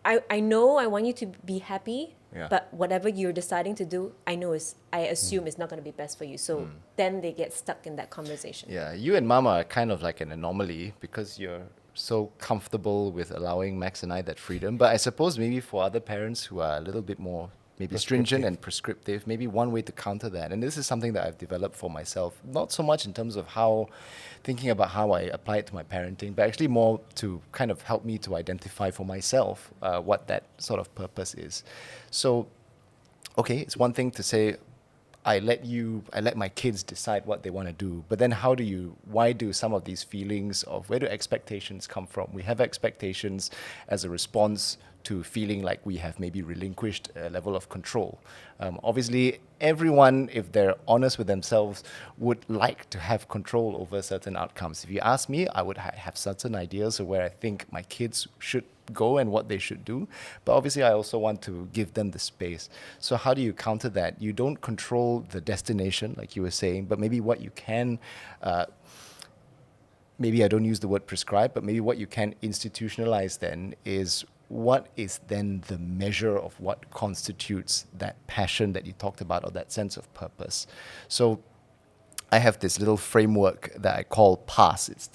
Speaker 3: I know I want you to be happy,
Speaker 2: Yeah.
Speaker 3: but whatever you're deciding to do, I assume is not going to be best for you. So then they get stuck in that conversation.
Speaker 2: Yeah, you and Mama are kind of like an anomaly because you're so comfortable with allowing Max and I that freedom. But I suppose maybe for other parents who are a little bit more maybe stringent and prescriptive, maybe one way to counter that, and this is something that I've developed for myself, not so much in terms of thinking about how I apply it to my parenting, but actually more to kind of help me to identify for myself what that sort of purpose is. So, okay, it's one thing to say, I let my kids decide what they want to do. But then why do some of these feelings of, where do expectations come from? We have expectations as a response to feeling like we have maybe relinquished a level of control. Obviously, everyone, if they're honest with themselves, would like to have control over certain outcomes. If you ask me, I would have certain ideas of where I think my kids should go and what they should do. But obviously, I also want to give them the space. So how do you counter that? You don't control the destination, like you were saying, but maybe what you can, maybe I don't use the word prescribe, but maybe what you can institutionalize then is, what is then the measure of what constitutes that passion that you talked about, or that sense of purpose? So I have this little framework that I call PASS. It's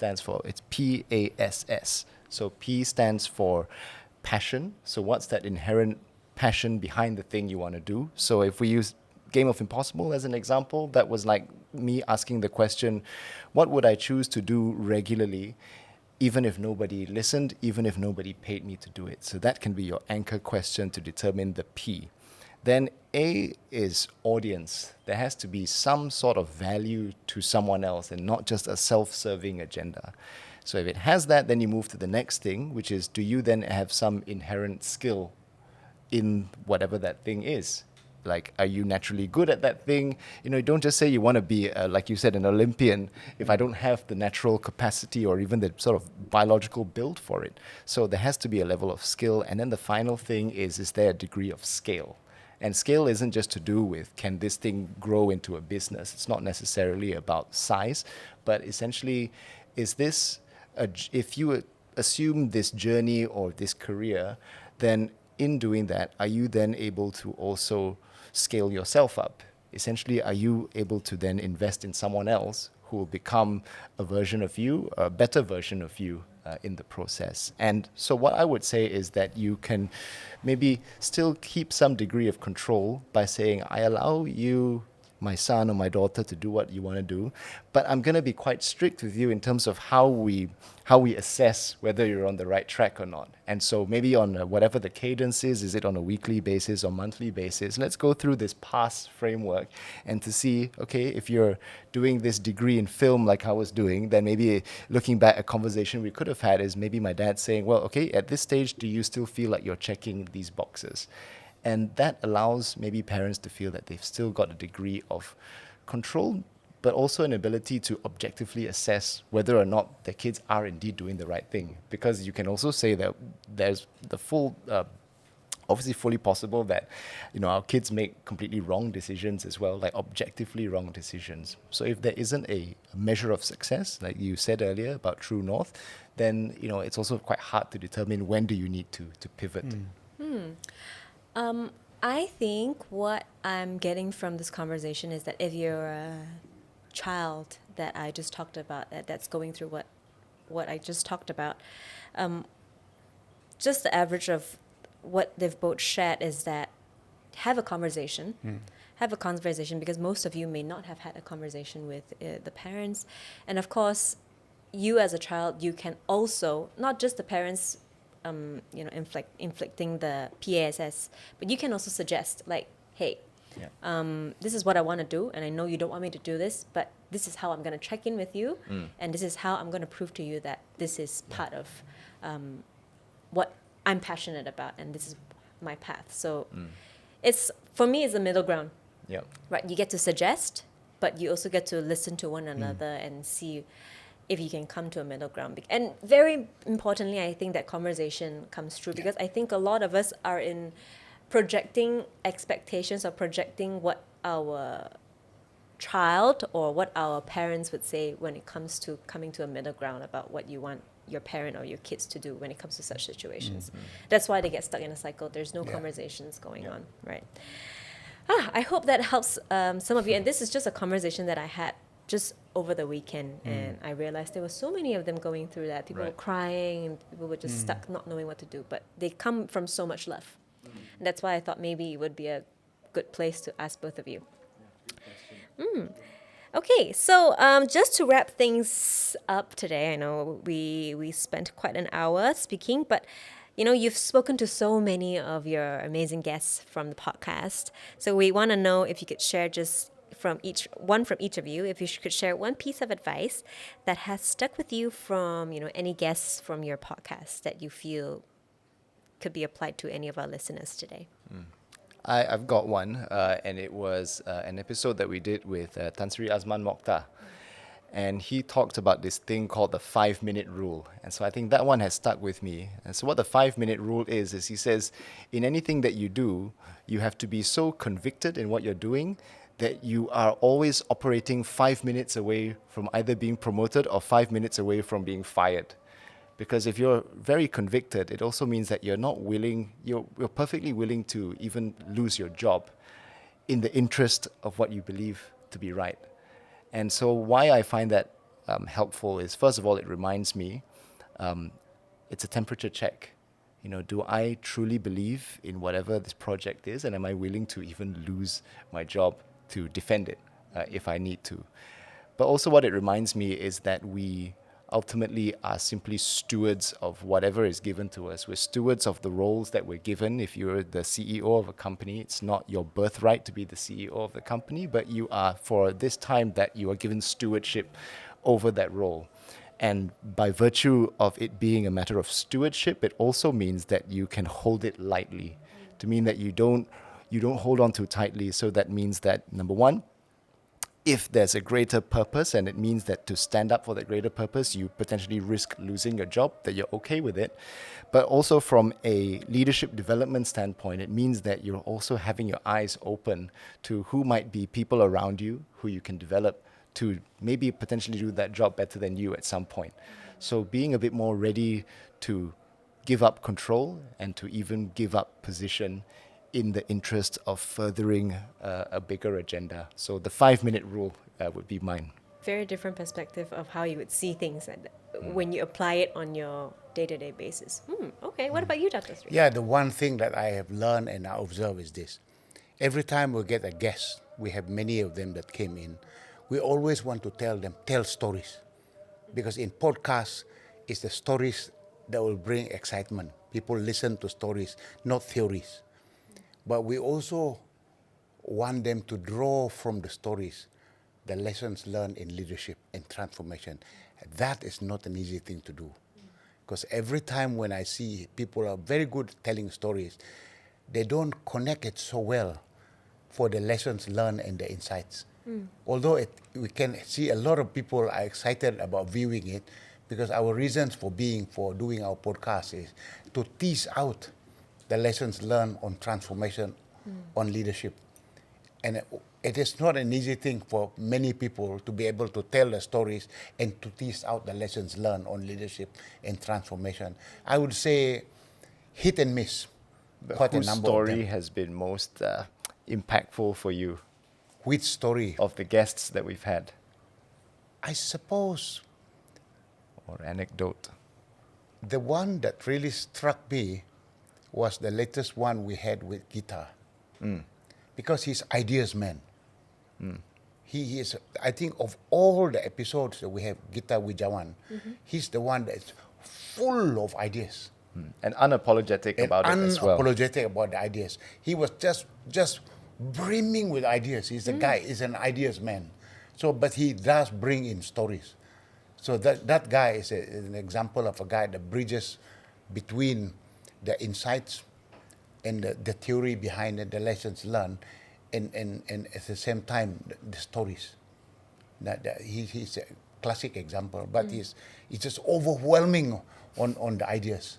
Speaker 2: PASS. So P stands for passion. So what's that inherent passion behind the thing you want to do? So if we use Game of Impossible as an example, that was like me asking the question, what would I choose to do regularly, even if nobody listened, even if nobody paid me to do it? So that can be your anchor question to determine the P. Then A is audience. There has to be some sort of value to someone else and not just a self-serving agenda. So if it has that, then you move to the next thing, which is, do you then have some inherent skill in whatever that thing is? Like, are you naturally good at that thing? You know, don't just say you want to be, like you said, an Olympian if I don't have the natural capacity or even the sort of biological build for it. So there has to be a level of skill. And then the final thing is there a degree of scale? And scale isn't just to do with, can this thing grow into a business? It's not necessarily about size, but essentially, is this, if you assume this journey or this career, then in doing that, are you then able to also scale yourself up? Essentially, are you able to then invest in someone else who will become a version of you, a better version of you in the process? And so what I would say is that you can maybe still keep some degree of control by saying, I allow you, my son or my daughter, to do what you want to do, but I'm going to be quite strict with you in terms of how we assess whether you're on the right track or not. And so maybe on whatever the cadence is it on a weekly basis or monthly basis, let's go through this PASS framework and to see, okay, if you're doing this degree in film like I was doing, then maybe looking back, a conversation we could have had is maybe my dad saying, well, okay, at this stage, do you still feel like you're checking these boxes? And that allows maybe parents to feel that they've still got a degree of control, but also an ability to objectively assess whether or not their kids are indeed doing the right thing. Because you can also say that there's the full, obviously fully possible that, you know, our kids make completely wrong decisions as well, like objectively wrong decisions. So if there isn't a measure of success, like you said earlier about true north, then, you know, it's also quite hard to determine when do you need to pivot.
Speaker 3: I think what I'm getting from this conversation is that if you're a child that I just talked about, that's going through what I just talked about, just the average of what they've both shared is that have a conversation. Have a conversation, because most of you may not have had a conversation with the parents. And of course, you as a child, you can also, not just the parents inflicting the PASS, but you can also suggest like, hey,
Speaker 2: Yeah.
Speaker 3: this is what I want to do, and I know you don't want me to do this, but this is how I'm going to check in with you, and this is how I'm going to prove to you that this is part of what I'm passionate about, and this is my path. So it's, for me, it's a middle ground,
Speaker 2: Yeah.
Speaker 3: right? You get to suggest, but you also get to listen to one another and see if you can come to a middle ground. And very importantly, I think that conversation comes through, because I think a lot of us are in projecting expectations or projecting what our child or what our parents would say when it comes to coming to a middle ground about what you want your parent or your kids to do when it comes to such situations. That's why they get stuck in a cycle. There's no conversations going on, right? I hope that helps some of you. And this is just a conversation that I had just over the weekend, and I realized there were so many of them going through that. People were crying, and people were just stuck not knowing what to do, but they come from so much love. And that's why I thought maybe it would be a good place to ask both of you. Okay, so just to wrap things up today, I know we spent quite an hour speaking, but you've spoken to so many of your amazing guests from the podcast. So we want to know if you could share just from each of you, if you could share one piece of advice that has stuck with you from any guests from your podcast that you feel could be applied to any of our listeners today.
Speaker 2: I've got one, and it was an episode that we did with Tan Sri Azman Mokhtar. And he talked about this thing called the 5-minute rule. And so I think that one has stuck with me. And so what the 5-minute rule is he says, in anything that you do, you have to be so convicted in what you're doing that you are always operating 5 minutes away from either being promoted or 5 minutes away from being fired. Because if you're very convicted, it also means that you're not willing, you're perfectly willing to even lose your job in the interest of what you believe to be right. And so why I find that helpful is, first of all, it reminds me, it's a temperature check. Do I truly believe in whatever this project is, and am I willing to even lose my job to defend it if I need to? But also what it reminds me is that we ultimately are simply stewards of whatever is given to us. We're stewards of the roles that we're given. If you're the CEO of a company, it's not your birthright to be the CEO of the company, but you are, for this time, that you are given stewardship over that role. And by virtue of it being a matter of stewardship, it also means that you can hold it lightly, to mean that you don't hold on too tightly. So that means that, number one, if there's a greater purpose, and it means that to stand up for that greater purpose, you potentially risk losing your job, that you're okay with it. But also from a leadership development standpoint, it means that you're also having your eyes open to who might be people around you who you can develop to maybe potentially do that job better than you at some point. So being a bit more ready to give up control and to even give up position in the interest of furthering a bigger agenda. So the 5-minute rule would be mine.
Speaker 3: Very different perspective of how you would see things when you apply it on your day-to-day basis. Okay, what about you, Dato Sri?
Speaker 1: Yeah, the one thing that I have learned and I observe is this. Every time we get a guest, we have many of them that came in, we always want to tell stories. Because in podcasts, it's the stories that will bring excitement. People listen to stories, not theories. But we also want them to draw from the stories the lessons learned in leadership and transformation. That is not an easy thing to do. Because every time when I see people are very good at telling stories, they don't connect it so well for the lessons learned and the insights. Although we can see a lot of people are excited about viewing it, because our reasons for doing our podcast is to tease out the lessons learned on transformation, on leadership. And it is not an easy thing for many people to be able to tell the stories and to tease out the lessons learned on leadership and transformation. I would say hit and miss.
Speaker 2: But whose story has been most impactful for you?
Speaker 1: Which story?
Speaker 2: Of the guests that we've had.
Speaker 1: I suppose
Speaker 2: or anecdote.
Speaker 1: The one that really struck me was the latest one we had with Gita. Because he's ideas man. He is, I think of all the episodes that we have, Gita Wijawan, he's the one that's full of ideas.
Speaker 2: And unapologetic
Speaker 1: and
Speaker 2: about it as well.
Speaker 1: unapologetic about the ideas. He was just brimming with ideas. He's a guy. He's an ideas man. So, but he does bring in stories. So that guy is an example of a guy that bridges between the insights and the theory behind it, the lessons learned, and at the same time the stories. He's a classic example, but he's just overwhelming on the ideas,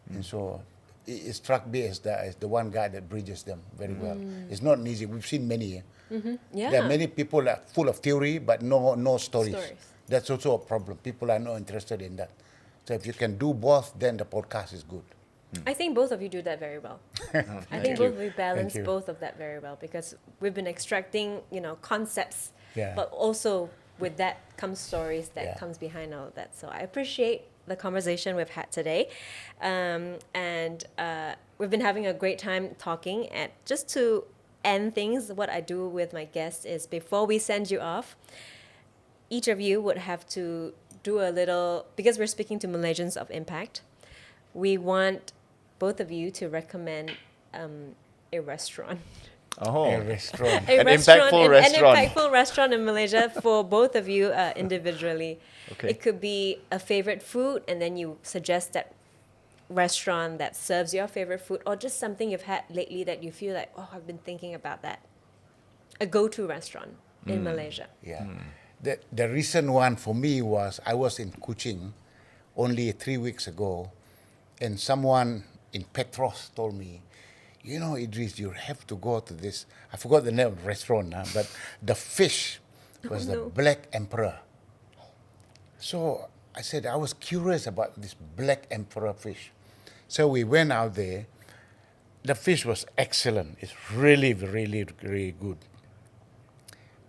Speaker 1: and so it struck me as the one guy that bridges them very well. It's not easy. We've seen many.
Speaker 3: Yeah.
Speaker 1: There are many people that are full of theory but no stories.
Speaker 3: Stories.
Speaker 1: That's also a problem. People are not interested in that. So if you can do both, then the podcast is good.
Speaker 3: I think both of you do that very well. I think both of you balance both of that very well, because we've been extracting, concepts, but also with that comes stories that comes behind all of that. So I appreciate the conversation we've had today, and we've been having a great time talking. And just to end things, what I do with my guests is, before we send you off, each of you would have to do a little, because we're speaking to Malaysians of impact, we want both of you to recommend a restaurant.
Speaker 2: Oh,
Speaker 1: A restaurant.
Speaker 2: An impactful restaurant.
Speaker 3: An impactful restaurant in Malaysia for both of you individually.
Speaker 2: Okay.
Speaker 3: It could be a favorite food, and then you suggest that restaurant that serves your favorite food, or just something you've had lately that you feel like, oh, I've been thinking about that. A go-to restaurant in Malaysia.
Speaker 1: Yeah. The recent one for me was, I was in Kuching only 3 weeks ago, and someone in Petros told me, Idris, you have to go to this. I forgot the name of the restaurant, but the fish was the Black Emperor. So I said, I was curious about this Black Emperor fish. So we went out there. The fish was excellent. It's really, really, really good.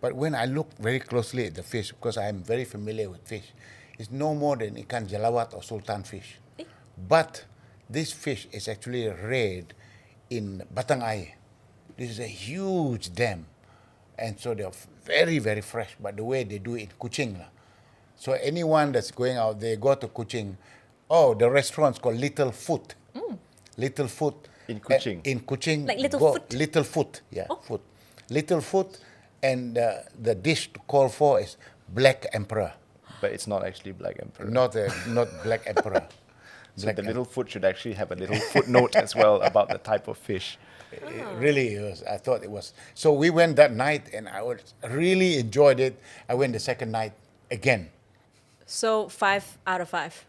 Speaker 1: But when I looked very closely at the fish, because I'm very familiar with fish, it's no more than ikan jalawat or sultan fish. But this fish is actually reared in Batang Air. This is a huge dam. And so they're very, very fresh. But the way they do it in Kuching. So anyone that's going out there, go to Kuching. Oh, the restaurant's called Little Foot. Little Foot.
Speaker 2: In Kuching?
Speaker 1: In Kuching.
Speaker 3: Like Little Foot?
Speaker 1: Little Foot, foot. Little Foot. And the dish to call for is Black Emperor.
Speaker 2: But it's not actually Black Emperor.
Speaker 1: Not Black Emperor.
Speaker 2: So the little foot should actually have a little footnote as well about the type of fish.
Speaker 1: It really was. I thought it was. So we went that night, and I really enjoyed it. I went the second night again.
Speaker 3: So 5 out of 5.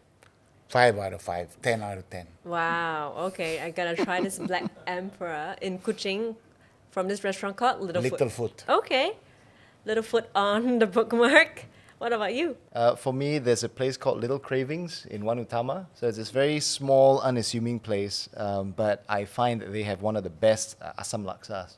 Speaker 1: 5 out of 5, 10 out of 10.
Speaker 3: Wow. Okay, I gotta try this Black Emperor in Kuching from this restaurant called
Speaker 1: Little Foot.
Speaker 3: Okay, Little Foot on the bookmark. What about you?
Speaker 2: For me, there's a place called Little Cravings in One Utama. So it's this very small, unassuming place, but I find that they have one of the best asam laksas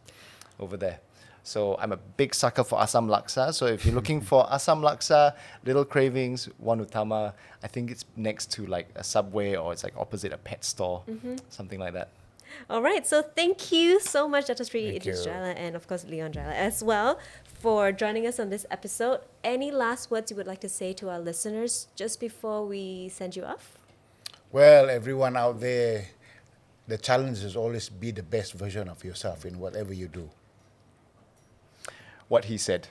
Speaker 2: over there. So I'm a big sucker for asam laksa. So if you're looking for asam laksa, Little Cravings, One Utama, I think it's next to like a Subway, or it's like opposite a pet store, something like that.
Speaker 3: All right, so thank you so much, Dato Sri
Speaker 1: Thank
Speaker 3: Idris
Speaker 1: you.
Speaker 3: Jala, and of course Leon Jala as well, for joining us on this episode. Any last words you would like to say to our listeners just before we send you off?
Speaker 1: Well, everyone out there, the challenge is always be the best version of yourself in whatever you do.
Speaker 2: What he said.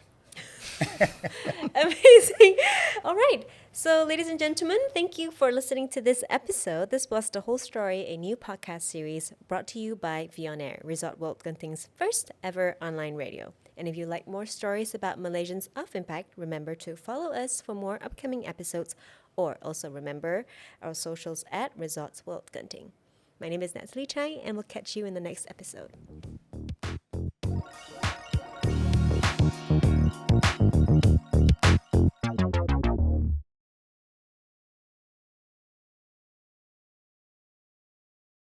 Speaker 3: Amazing. All right. So, ladies and gentlemen, thank you for listening to this episode. This was The Whole Story, a new podcast series brought to you by Vion Air, Resort World Genting's first ever online radio. And if you like more stories about Malaysians of impact, remember to follow us for more upcoming episodes, or also remember our socials at Resorts World Genting. My name is Natalie Chai, and we'll catch you in the next episode.